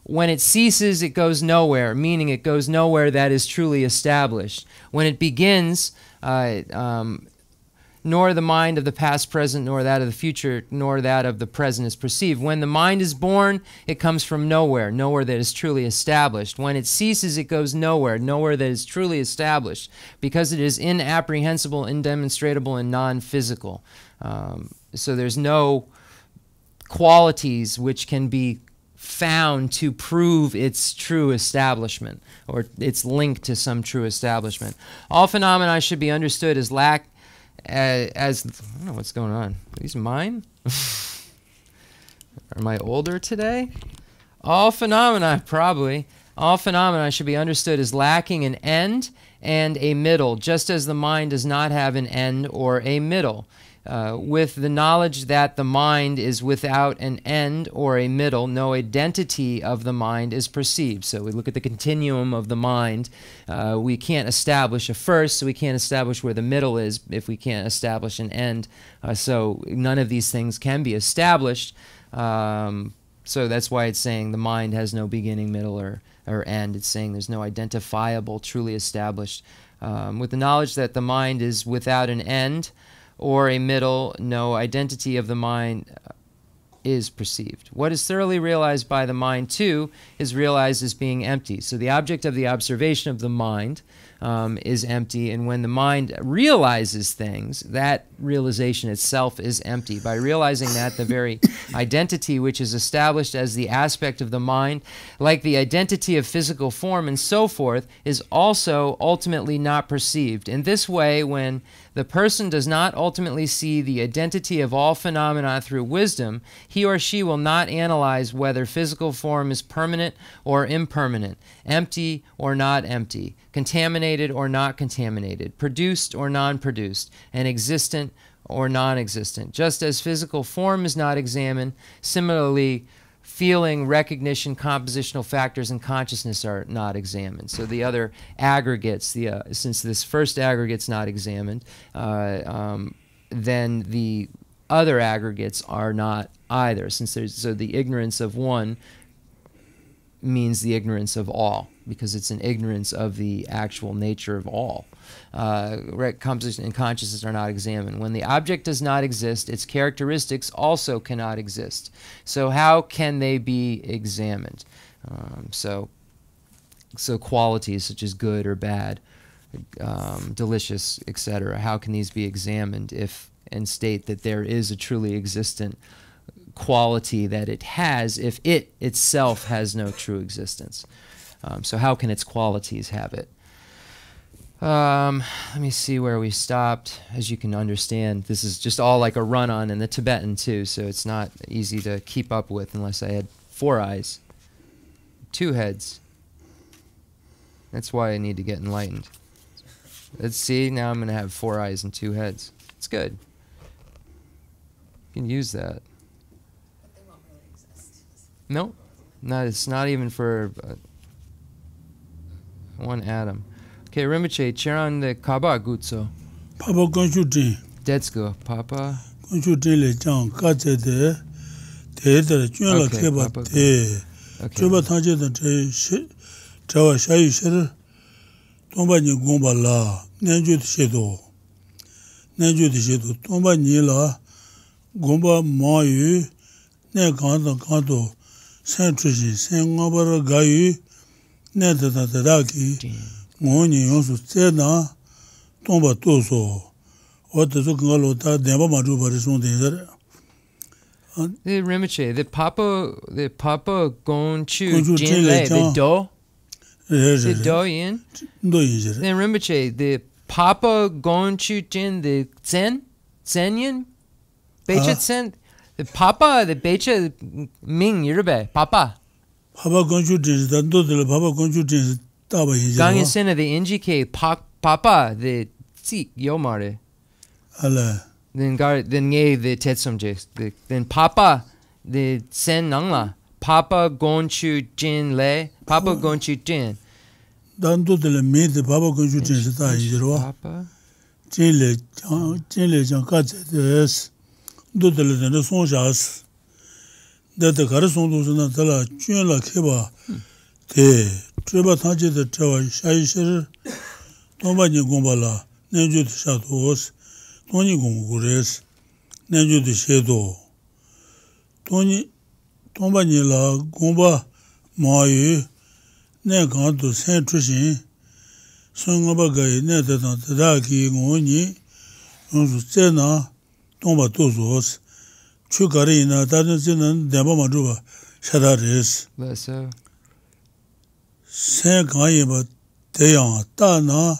when it ceases, it goes nowhere, meaning it goes nowhere that is truly established. When it begins, nor the mind of the past, present, nor that of the future, nor that of the present is perceived. When the mind is born, it comes from nowhere, nowhere that is truly established. When it ceases, it goes nowhere, nowhere that is truly established, because it is inapprehensible, indemonstrable, and non-physical. So there's no qualities which can be found to prove its true establishment, or its link to some true establishment. All phenomena should be understood as I don't know what's going on. Are these mine? Am I older today? All phenomena should be understood as lacking an end and a middle, just as the mind does not have an end or a middle. With the knowledge that the mind is without an end or a middle, no identity of the mind is perceived. So we look at the continuum of the mind. We can't establish a first, so we can't establish where the middle is if we can't establish an end. So none of these things can be established. So that's why it's saying the mind has no beginning, middle, or end. It's saying there's no identifiable, truly established. With the knowledge that the mind is without an end or a middle, no identity of the mind is perceived. What is thoroughly realized by the mind, too, is realized as being empty. So the object of the observation of the mind is empty, and when the mind realizes things, that realization itself is empty. By realizing that, the very identity which is established as the aspect of the mind, like the identity of physical form and so forth, is also ultimately not perceived. In this way, when the person does not ultimately see the identity of all phenomena through wisdom, he or she will not analyze whether physical form is permanent or impermanent, empty or not empty, contaminated or not contaminated, produced or non-produced, and existent or non-existent. Just as physical form is not examined, similarly, feeling, recognition, compositional factors, and consciousness are not examined. So the other aggregates, since this first aggregate's not examined, then the other aggregates are not either, since so the ignorance of one means the ignorance of all, because it's an ignorance of the actual nature of all. Composition and consciousness are not examined. When the object does not exist, its characteristics also cannot exist. So how can they be examined? So qualities such as good or bad, delicious, etc. How can these be examined and state that there is a truly existent quality that it has if it itself has no true existence? So how can its qualities have it? Let me see where we stopped. As you can understand, this is just all like a run-on in the Tibetan too, so it's not easy to keep up with unless I had 4 eyes, 2 heads. That's why I need to get enlightened. Let's see, now I'm going to have 4 eyes and 2 heads. It's good. You can use that. But they won't really exist. No, it's not even for 1 atom. Okay, Rinpoche, Cheran de Kaba Gutso. Papa Gonchutin. Detsko, Papa. Gonchutin le Chang Katse de Chunla Keba de Chuba Tanje de Chawa Shayi Sher Tomba Ni Gomba La Nenju de Shedo Tomba Ni La Gomba Mayu Ne Kanto Chenrezig Sen Ngabara Gayu Ne Tadaki Ngoni Yonsu Tsena Tomba Toso What the Zukalo Ta Demba Maju Barison de The Rinpoche, the Papa Gonchu Jinle, the Do? The Do Yin? Then Rinpoche, the Papa Gonchu Jin, the Zen Yin? Becha Tsen? The Papa, the Becha Ming Yurbe, Papa. Papa Gonchu Jin, the Do de Papa Gonchu Jin, Taba Yin. Gangen Sena, the Injike, Papa, the Tsik Yomare. Allah. Then Nye, the Tetsumje. Then Papa, the Sen Nangla. Papa Gonchu Jin Le, Papa Gonchu Jin. Dando de la me de Papa Gonchu Jin, Sita Yiro. Papa? Jin Le Jan Katse de S. Do de la de Son Jas. That the Carson was in Tala, Chunla Keba. Te, Treba Tanje de Chawa, Shai Sher, Tomba Ni Gombala, Nenju de Chateaus, Tony Gongures, Nenju de Shedo. Tony Tomba Ni La Gomba Mayu, Ne Kanto Chenrezig, Songaba Gai, Ne Tadaki Ngoni, Yonsu Tsena, Tomba Tosos, Chukarina, Tadan Demba Majuba, Shadaris. So. Sen Kanyeba Teyang, Tana,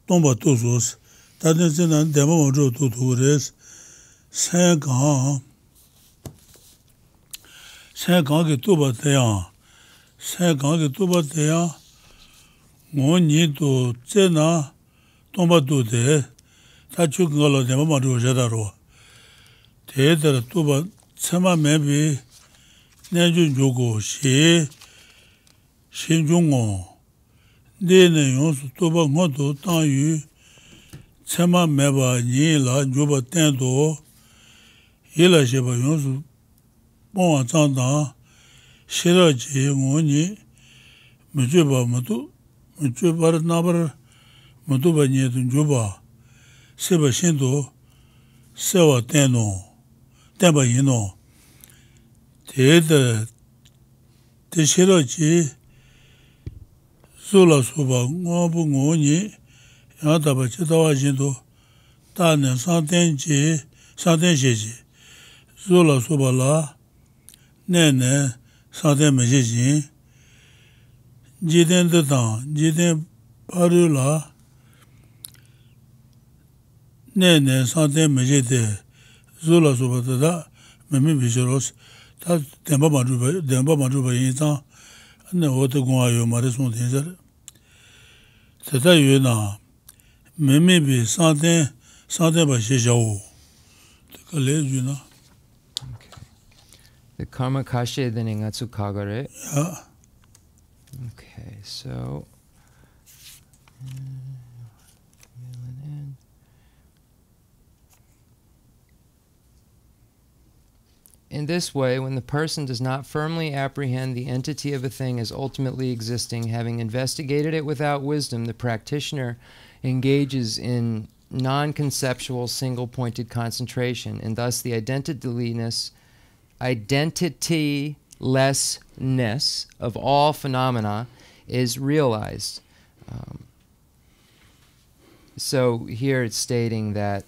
Tomba Tosos, Tadan Demba Majuba Tutures, Sen Kangi Tuba Teyang, Sen Kangi Tuba Teyang, Ngoni to Tsena, Tomba Tute, Tachukala Demba Majuba Shadaro. Tedra Tuba Tsema Mebi, Nenjun Jogo, Shinjungo, Dene Yonsu Tuba Ngoto Tangyu, Tsema Meba Nyi La Juba Tendo, Yila Sheba Yonsu Ponga Tsangtang, Shiraji Ngoni, Mjuba Matu, Mjuba Nabar, Matuba Nyetun Juba, Seba Shinto, Sewa Teno, Temba Yino, Tedra Shiraji, Zula Suba, Ngobu Ngoni, Yataba Chitawa Shinto, Tane Santen Sheji, Zula Suba La, Nene Santen Mejijin, Jiden Detan, Jiden Parula, Nene Santen Mejide, Zula Suba Tada, Memi Bisharos, Ta Demba Majuba Yinzang, Ne Ote Gwayo Marison Tinzer. Tata Yuna, Memi Bi Santen Bashishao. Kale Yuna. The Karma Kashe then Ingatsu Kagare. Yeah. Okay, so. In this way, when the person does not firmly apprehend the entity of a thing as ultimately existing, having investigated it without wisdom, the practitioner engages in non-conceptual single-pointed concentration, and thus the identitylessness of all phenomena is realized. So here it's stating that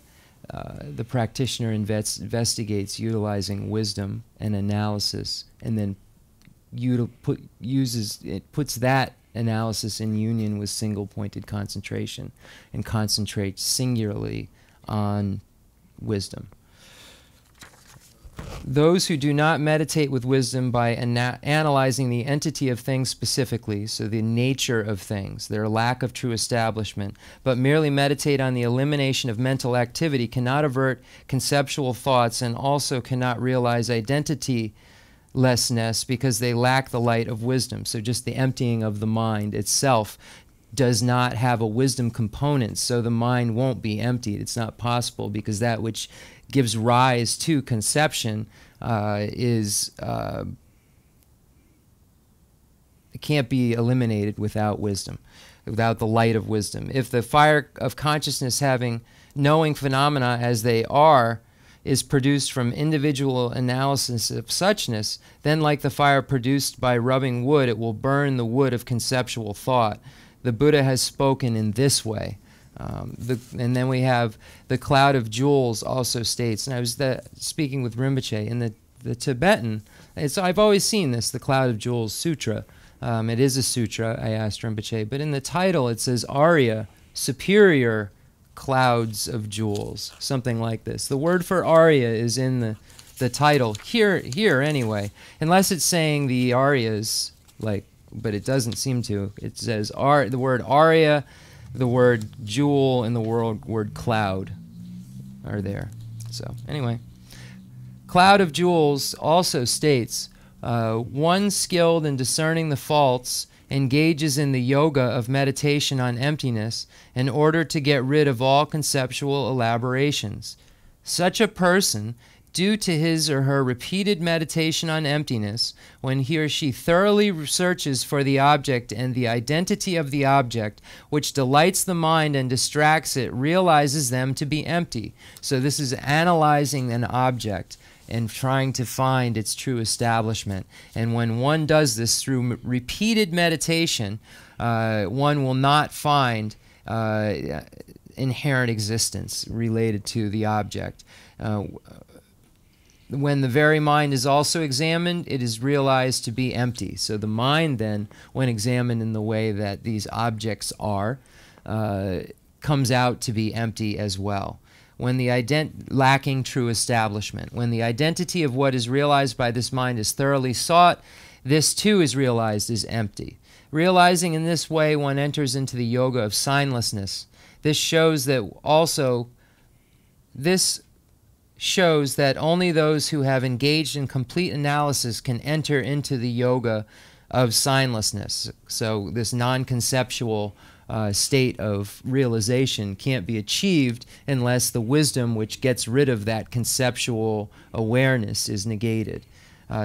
the practitioner investigates utilizing wisdom and analysis, and then puts that analysis in union with single-pointed concentration, and concentrates singularly on wisdom. Those who do not meditate with wisdom by analyzing the entity of things specifically, so the nature of things, their lack of true establishment, but merely meditate on the elimination of mental activity, cannot avert conceptual thoughts, and also cannot realize identitylessness because they lack the light of wisdom. So just the emptying of the mind itself does not have a wisdom component, so the mind won't be emptied. It's not possible, because that which gives rise to conception it can't be eliminated without wisdom, without the light of wisdom. If the fire of consciousness, having knowing phenomena as they are, is produced from individual analysis of suchness, then like the fire produced by rubbing wood, it will burn the wood of conceptual thought. The Buddha has spoken in this way. And then we have the cloud of jewels also states, and I was speaking with Rinpoche, in the Tibetan, I've always seen this, the Cloud of Jewels Sutra. It is a sutra, I asked Rinpoche, but in the title it says Arya, superior clouds of jewels, something like this. The word for Arya is in the title, here anyway, unless it's saying the Aryas, but it doesn't seem to. It says the word Arya, the word jewel, and the word cloud are there. So anyway, Cloud of Jewels also states, one skilled in discerning the faults engages in the yoga of meditation on emptiness in order to get rid of all conceptual elaborations. Such a person, due to his or her repeated meditation on emptiness, when he or she thoroughly searches for the object and the identity of the object, which delights the mind and distracts it, realizes them to be empty. So this is analyzing an object and trying to find its true establishment. And when one does this through repeated meditation, one will not find inherent existence related to the object. When the very mind is also examined, it is realized to be empty. So the mind then, when examined in the way that these objects are, comes out to be empty as well. When the lacking true establishment. When the identity of what is realized by this mind is thoroughly sought, this too is realized as empty. Realizing in this way, one enters into the yoga of signlessness. This shows that only those who have engaged in complete analysis can enter into the yoga of signlessness. So this non-conceptual state of realization can't be achieved unless the wisdom which gets rid of that conceptual awareness is negated.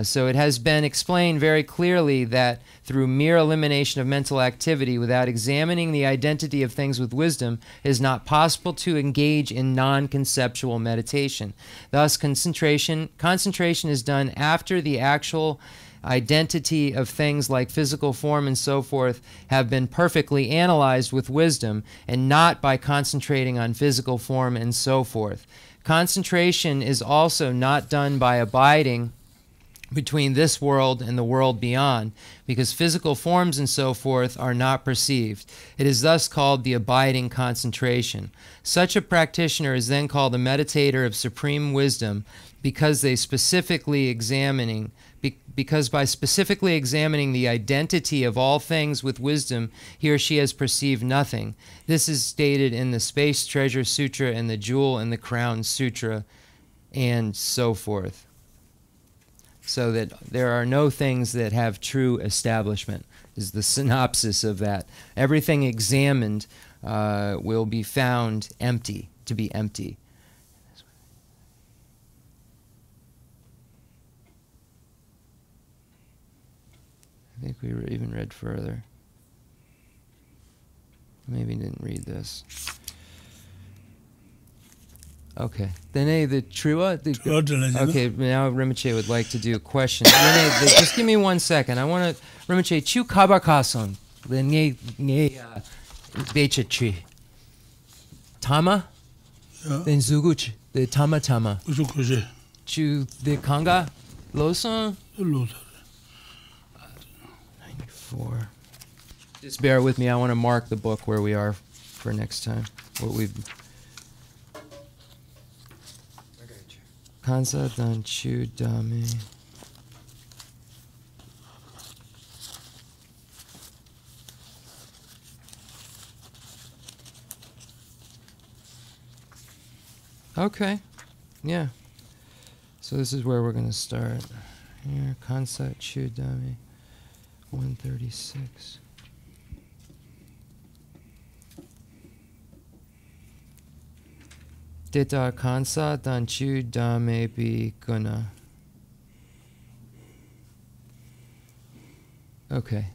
So it has been explained very clearly that through mere elimination of mental activity without examining the identity of things with wisdom, it is not possible to engage in non-conceptual meditation. Thus, concentration is done after the actual identity of things like physical form and so forth have been perfectly analyzed with wisdom, and not by concentrating on physical form and so forth. Concentration is also not done by abiding between this world and the world beyond, because physical forms and so forth are not perceived. It is thus called the abiding concentration. Such a practitioner is then called a meditator of supreme wisdom, because by specifically examining the identity of all things with wisdom, he or she has perceived nothing. This is stated in the Space Treasure Sutra and the Jewel and the Crown Sutra, and so forth. So that there are no things that have true establishment, is the synopsis of that. Everything examined will be found empty, to be empty. think we even read further. Maybe didn't read this. Okay. Then the Trua. Okay, now Rinpoche would like to do a question. Just give me 1 second. I want to Rinpoche chu kabakason. The becha tree. Tama? Then zuguch. The tama. Chu the kanga? Losan? 94. Just bear with me. I want to mark the book where we are for next time. What we've. Kansa dan chu dame. Okay. Yeah. So this is where we're going to start. Here, Kansa chu dame. 136. Dita kansa danchu dame bi guna. Okay.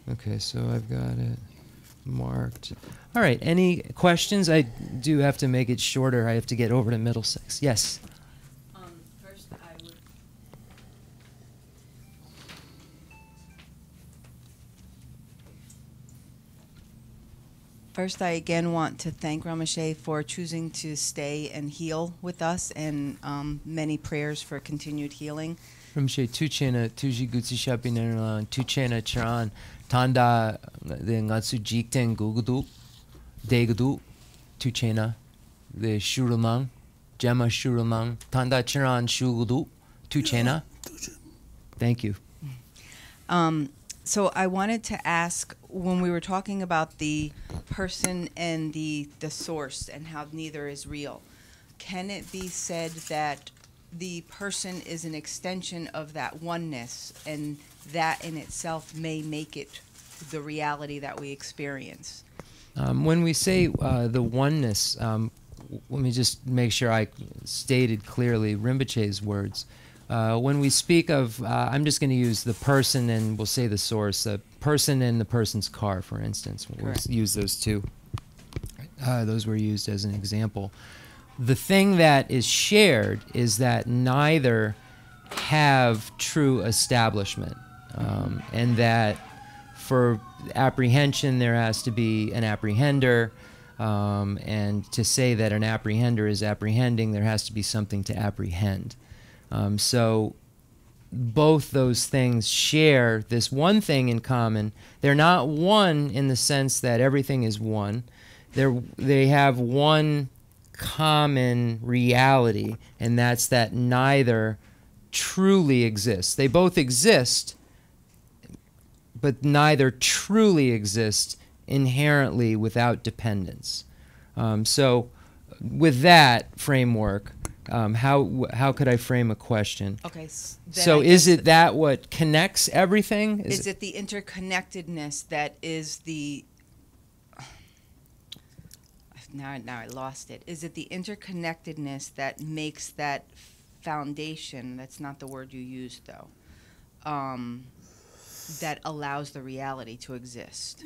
Okay, so I've got it marked. All right, any questions? I do have to make it shorter. I have to get over to Middlesex. Yes? First, I again want to thank Rinpoche for choosing to stay and heal with us, and many prayers for continued healing. Rinpoche tuchena tuji gutsi shapi naran tuchena charan tanda the ngatsu jikten gugudu degudu tuchena the shurumang jema shurumang tanda charan shugudu tuchena. Thank you. So I wanted to ask, when we were talking about the person and the source and how neither is real, can it be said that the person is an extension of that oneness, and that in itself may make it the reality that we experience? When we say the oneness, let me just make sure I stated clearly Rinpoche's words. When we speak of, I'm just going to use the person and we'll say the source, the person and the person's car, for instance. We'll use those two. Those were used as an example. The thing that is shared is that neither have true establishment, and that for apprehension there has to be an apprehender, and to say that an apprehender is apprehending, there has to be something to apprehend. So both those things share this one thing in common. They're not one in the sense that everything is one. They have one common reality, and that's that neither truly exists. They both exist, but neither truly exists inherently without dependence. So with that framework, how could I frame a question? Okay. So is it that what connects everything? Is it the interconnectedness that is the... Now I lost it. Is it the interconnectedness that makes that foundation, that's not the word you used though, that allows the reality to exist?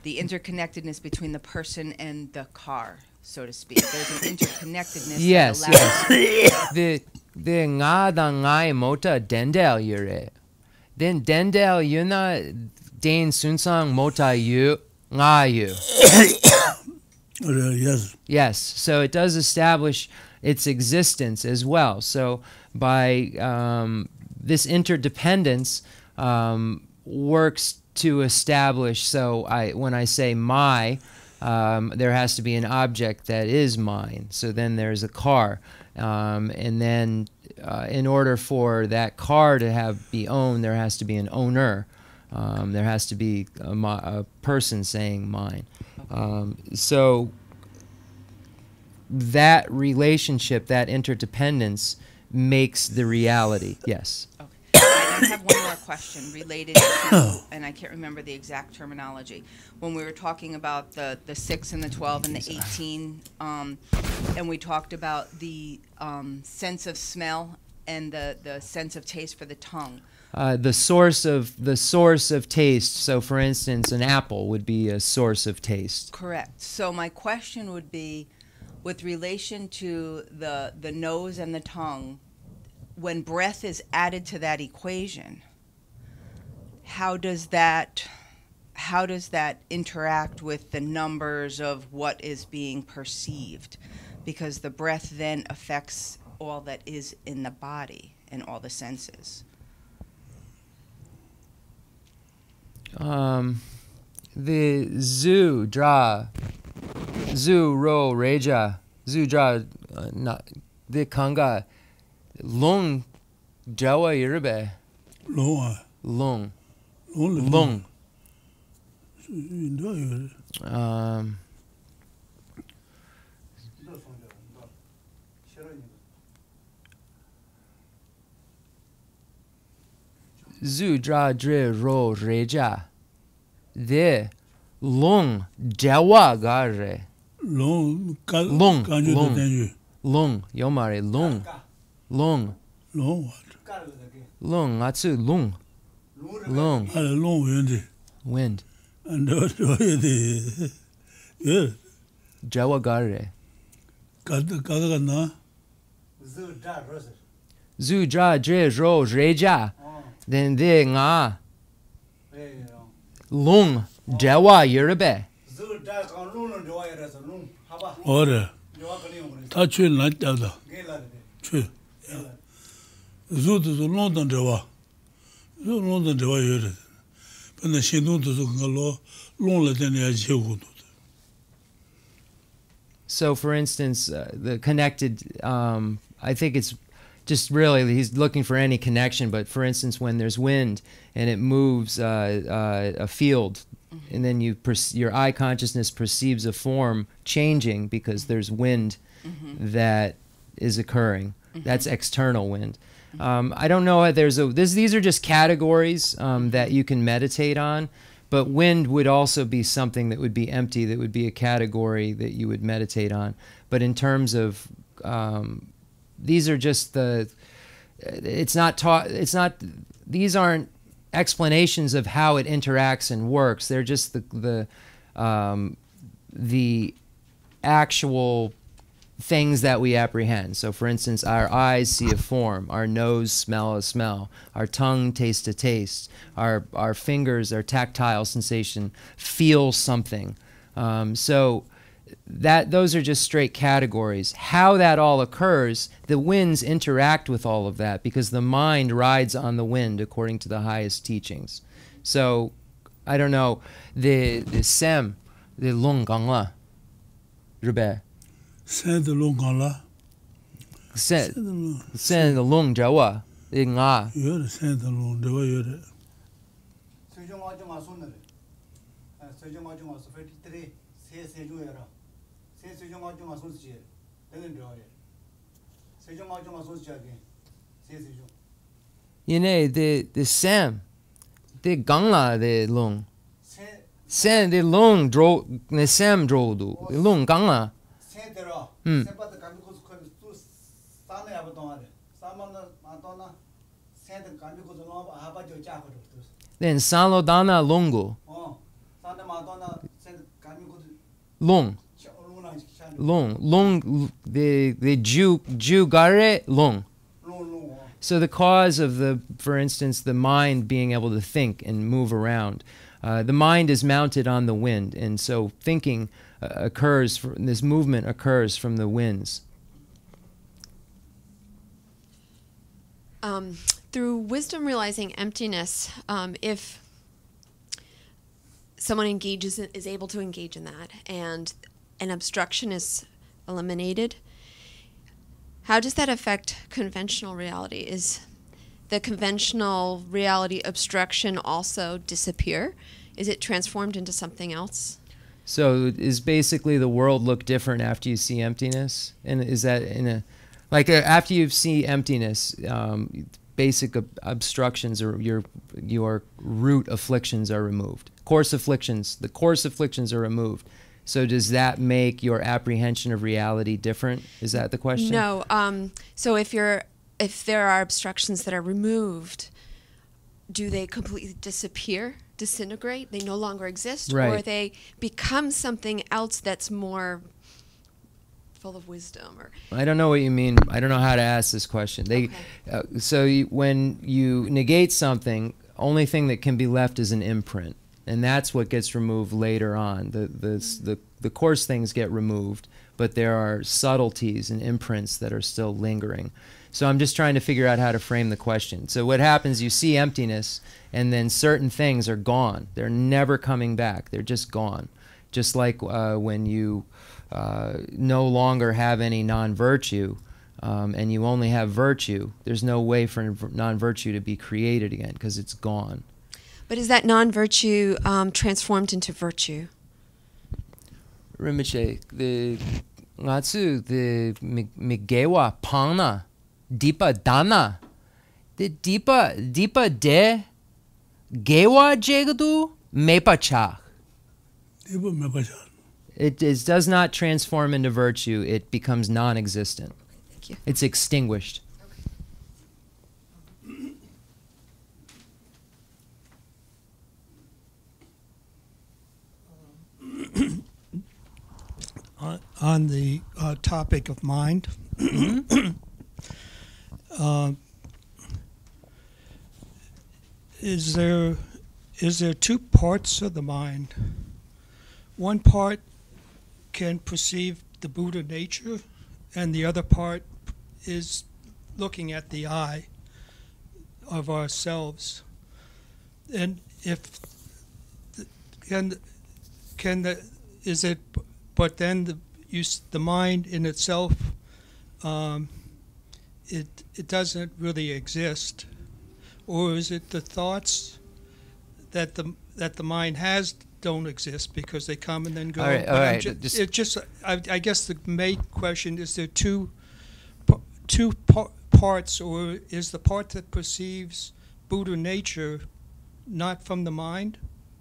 The interconnectedness between the person and the car, so to speak. There's an interconnectedness yes, that allows... Yes. The nga da ngai mota dendel yure. Then dendel yuna den sunsang mota yu nga yu. Yes. Yes. So it does establish its existence as well. So by this interdependence works to establish. So when I say my, there has to be an object that is mine. So then there's a car, and then in order for that car to be owned, there has to be an owner. There has to be a person saying mine. So that relationship, that interdependence, makes the reality. Yes. Okay. I have one more question related to, and I can't remember the exact terminology, when we were talking about the 6 and the 12 and the 18, and we talked about the sense of smell and the sense of taste for the tongue. The source of taste. So, for instance, an apple would be a source of taste. Correct. So my question would be, with relation to the nose and the tongue, when breath is added to that equation, how does that interact with the numbers of what is being perceived? Because the breath then affects all that is in the body and all the senses. The zu ro reja zu dra the kanga long jawa yirbe long zu dra dre ro reja de long jawa gare long yomare long atsu long wind and jawa gare zu dra dre ro reja then de nga long jawa yirbe order ta chue na ta da chue zu du long dan jawa zu long dan jawa yire but the shin du zu ga lo long la den ya je gu du. So, for instance, the connected, I think it's just really, he's looking for any connection, but for instance, when there's wind and it moves a field, and then your eye consciousness perceives a form changing because there's wind that is occurring. That's external wind. I don't know, these are just categories that you can meditate on, but wind would also be something that would be empty, that would be a category that you would meditate on. But in terms of, these are just these aren't explanations of how it interacts and works. They're just the actual things that we apprehend. So, for instance, our eyes see a form, our nose smell a smell, our tongue taste a taste, our fingers, our tactile sensation feel something. So those are just straight categories. How that all occurs, the winds interact with all of that because the mind rides on the wind according to the highest teachings. So, I don't know, the sem, the long gangla, rube. Sen the long gangla. Sen the long jawa, nga. Yore sen the long jawa yore. You know, the sam, the gangla, the long. Sen the long draw, the sam draw do, the long gangla. Then sanlo dana longo. Long. The Jew gare long. So the cause of for instance, the mind being able to think and move around, the mind is mounted on the wind, and so thinking occurs. This movement occurs from the winds. Through wisdom realizing emptiness, if someone is able to engage in that, and an obstruction is eliminated, how does that affect conventional reality? Is the conventional reality obstruction also disappear? Is it transformed into something else? So is basically the world look different after you see emptiness? And is that after you see emptiness, basic obstructions or your root afflictions are removed. The coarse afflictions are removed. So does that make your apprehension of reality different? Is that the question? No. So if you're if there are obstructions that are removed, do they completely disappear, disintegrate? They no longer exist, Right. or they become something else that's more full of wisdom? Or I don't know what you mean. I don't know how to ask this question. When you negate something, only thing that can be left is an imprint, and that's what gets removed later on. The coarse things get removed, but there are subtleties and imprints that are still lingering. So I'm just trying to figure out how to frame the question. So what happens, you see emptiness, and then certain things are gone. They're never coming back. They're just gone. Just like when you no longer have any non-virtue, and you only have virtue, there's no way for non-virtue to be created again because it's gone. But is that non-virtue transformed into virtue? Rinpoche, the ngatsu the migewa pangna dipa dana the dipa de gewa jegadu mepacha. It does not transform into virtue. It becomes non-existent. Thank you. It's extinguished. On the topic of mind, is there two parts of the mind? One part can perceive the Buddha nature, and the other part is looking at the I of ourselves. And if is it? But then the mind in itself, it doesn't really exist, or is it the thoughts that the mind has don't exist because they come and then go? All right. I guess the main question is: there two parts, or is the part that perceives Buddha nature not from the mind?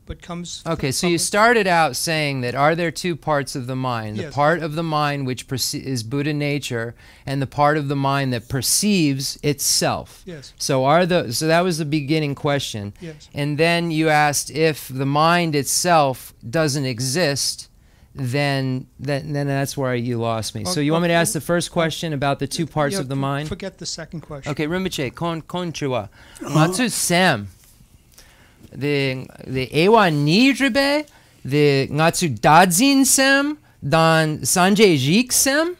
But comes okay, so you started out saying that are there two parts of the mind? Yes. The part of the mind which is Buddha nature, and the part of the mind that perceives itself. Yes. So that was the beginning question. Yes. And then you asked if the mind itself doesn't exist, then that's where you lost me. So you want me to ask the first question about the two parts of the mind? Forget the second question. Okay, Rinpoche, konnichiwa. Matsu Sam. The ewa ni ribe, the ngatsu dadzin sem, dan sanjay jik sem,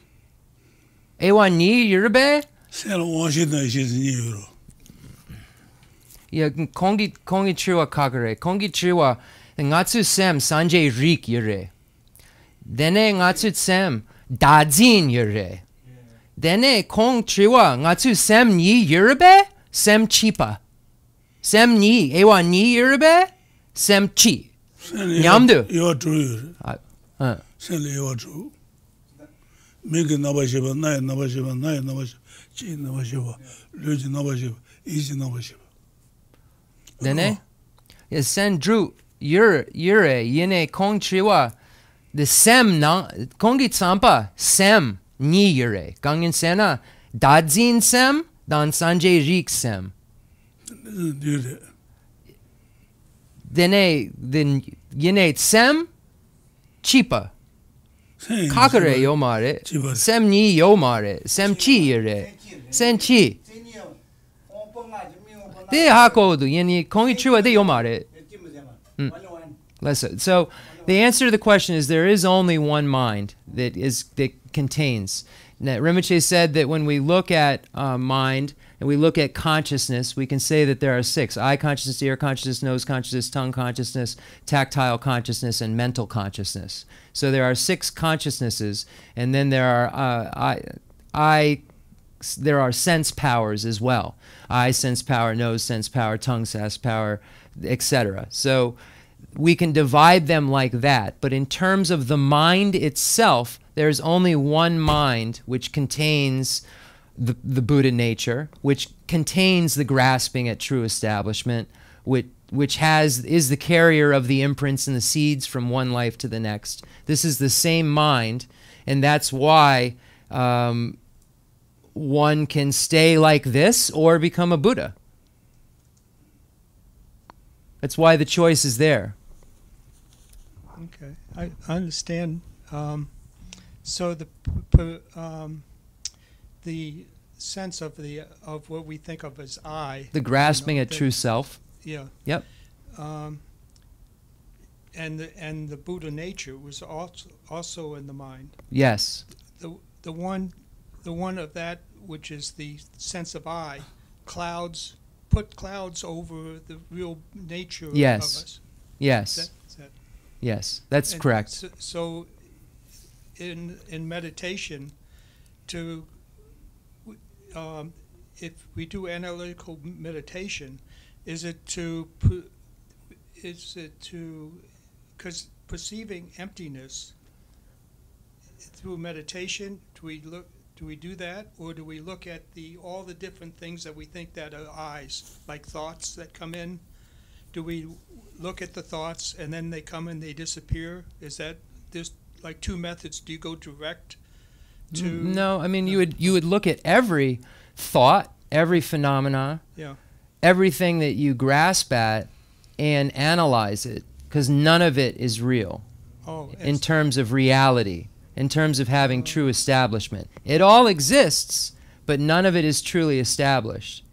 ewa ni ribe. Yeah, kongi chiwa kagare, kongi chiwa ngatsu sem sanjay rik yure. Dene ngatsu sem dadzin yure. Dene kong chiwa ngatsu sem ni yurebe, sem chipa. Sem ni, ewa ni yurebe, sem chi. Nyamdu. Ewa tru yure. Sen le ewa tru. Mingi naba shiba, naya naba shiba, naya naba shiba, chi naba shiba, luji naba shiba, iji naba shiba. Dene? Yes, sen dru yure yene kong chiwa. The sem na kongi tsampa sem ni yure. Gangen sena dadzin sem, dan sanjay rik sem. Then yene sem chipa kakare yomare sem ni yomare sem chi yere sem chi de hakodu yene kongi chua de yomare. Listen. So the answer to the question is there is only one mind that contains. Now, Rinpoche said that when we look at mind and we look at consciousness, we can say that there are six: eye consciousness, ear consciousness, nose consciousness, tongue consciousness, tactile consciousness, and mental consciousness. So there are six consciousnesses, and then there are sense powers as well: eye sense power, nose sense power, tongue sense power, etc. So we can divide them like that. But in terms of the mind itself, there's only one mind which contains the Buddha nature, which contains the grasping at true establishment, which is the carrier of the imprints and the seeds from one life to the next. This is the same mind, and that's why one can stay like this or become a Buddha. That's why the choice is there. Okay, I understand. So the sense of what we think of as I, The grasping at true self. yeah, Yep. and the Buddha nature was also in the mind. Yes. The one of that which is the sense of I, put clouds over the real nature Yes. of us. Yes. Is that Yes. That's and correct. So in meditation, if we do analytical meditation, because perceiving emptiness through meditation, do we do that, or do we look at all the different things that we think that are eyes, like thoughts that come in? Do we look at the thoughts and then they come and they disappear? Is that there's like two methods? Do you go direct to? No, I mean you would look at every thought, every phenomena, Yeah. everything that you grasp at, and analyze it, because none of it is real Oh, in terms of reality, in terms of having true establishment. It all exists, but none of it is truly established.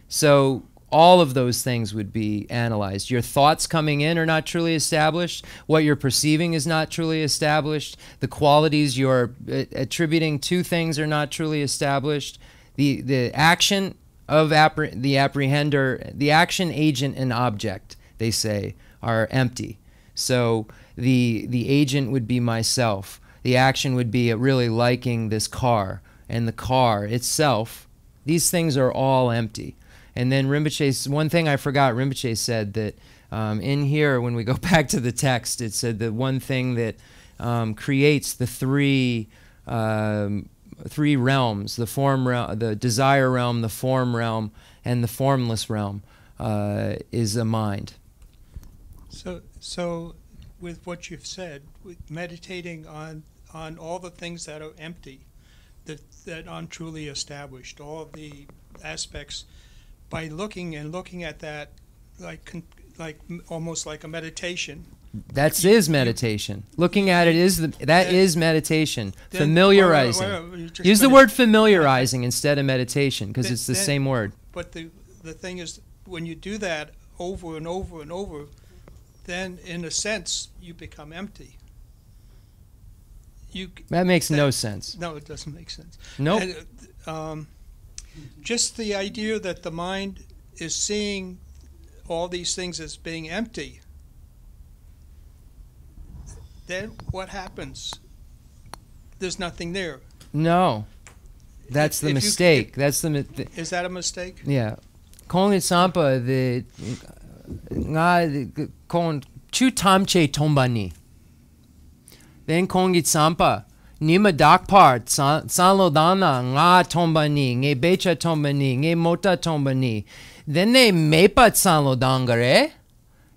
So all of those things would be analyzed. Your thoughts coming in are not truly established. What you're perceiving is not truly established. The qualities you're attributing to things are not truly established. The action of the apprehender, the action, agent, and object, they say, are empty. So the agent would be myself. The action would be really liking this car, and the car itself. These things are all empty. And then Rinpoche, one thing I forgot, Rinpoche said that in here, when we go back to the text, it said that one thing that creates the three realms, the form realm, the desire realm, the form realm, and the formless realm, is a mind. So with what you've said, with meditating on all the things that are empty, that aren't truly established, all of the aspects, by looking at that like almost like a meditation. That is meditation. Looking at it is is meditation. Familiarizing. Use the word familiarizing instead of meditation, because it's the same word. But the thing is, when you do that over and over and over, then in a sense you become empty. That makes no sense. No, it doesn't make sense. Nope. And, just the idea that the mind is seeing all these things as being empty, then what happens? There's nothing there. No. That's the mistake. Is that a mistake? Yeah. Kong Sampa the nga kon chu tamche tombani. Then Kong Sampa Nima dakpart sanlodana nga tombani, nge becha tombani, nge mota tombani. Then they mepa sanlodangare.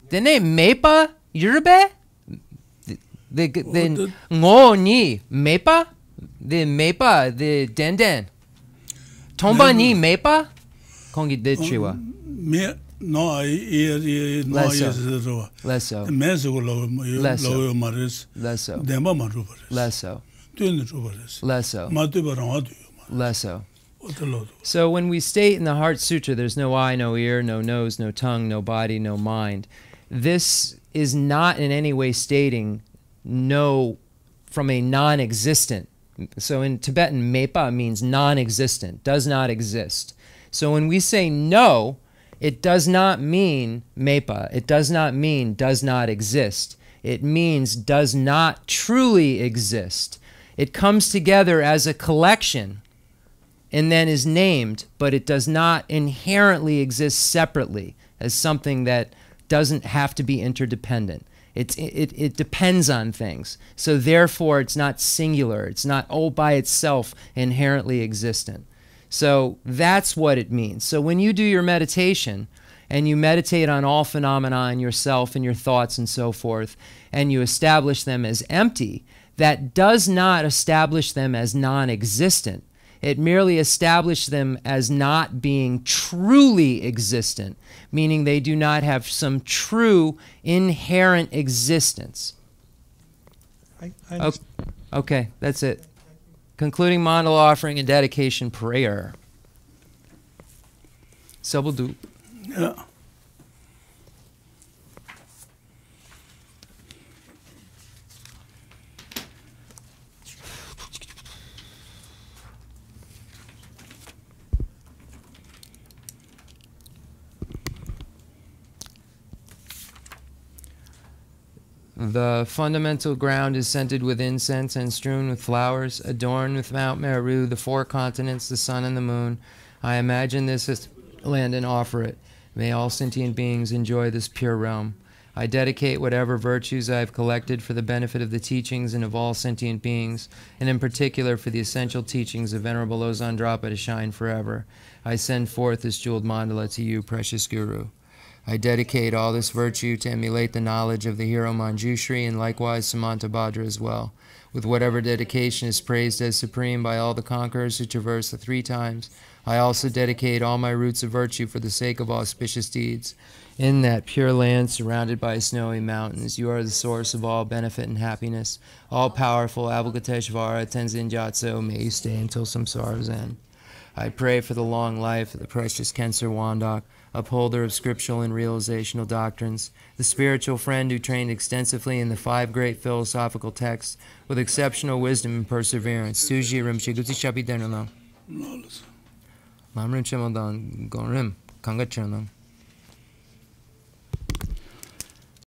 Then they mepa yurbe. The ngo ni mepa. The mepa the denden. Tombani mepa. Kongi de chiwa. Me no Lesso. Lesso. So when we state in the Heart Sutra, there's no eye, no ear, no nose, no tongue, no body, no mind. This is not in any way stating no from a non-existent. So in Tibetan, mepa means non-existent, does not exist. So when we say no, it does not mean mepa. It does not mean does not exist. It means does not truly exist. It comes together as a collection and then is named, but it does not inherently exist separately as something that doesn't have to be interdependent. It depends on things. So therefore, it's not singular. It's not all by itself inherently existent. So that's what it means. So when you do your meditation and you meditate on all phenomena in yourself and your thoughts and so forth, and you establish them as empty, that does not establish them as non-existent. It merely established them as not being truly existent, meaning they do not have some true inherent existence. Okay, that's it. Concluding mandala offering and dedication prayer. Sabadu. Yeah. The fundamental ground is scented with incense and strewn with flowers, adorned with Mount Meru, the 4 continents, the sun and the moon. I imagine this as land and offer it. May all sentient beings enjoy this pure realm. I dedicate whatever virtues I have collected for the benefit of the teachings and of all sentient beings, and in particular for the essential teachings of Venerable Losang Drakpa to shine forever. I send forth this jeweled mandala to you, precious Guru. I dedicate all this virtue to emulate the knowledge of the hero Manjushri and likewise Samantabhadra as well. With whatever dedication is praised as supreme by all the conquerors who traverse the 3 times, I also dedicate all my roots of virtue for the sake of auspicious deeds. In that pure land surrounded by snowy mountains, you are the source of all benefit and happiness. All-powerful Avalokiteshvara Tenzin Gyatso, may you stay until samsara's end. I pray for the long life of the precious Khensur Wandak, upholder of scriptural and realizational doctrines, the spiritual friend who trained extensively in the 5 great philosophical texts with exceptional wisdom and perseverance. Suji Rinpoche Guti Shapi Denalam. Lamrim Chemodan Gonrim Kanga Chernam.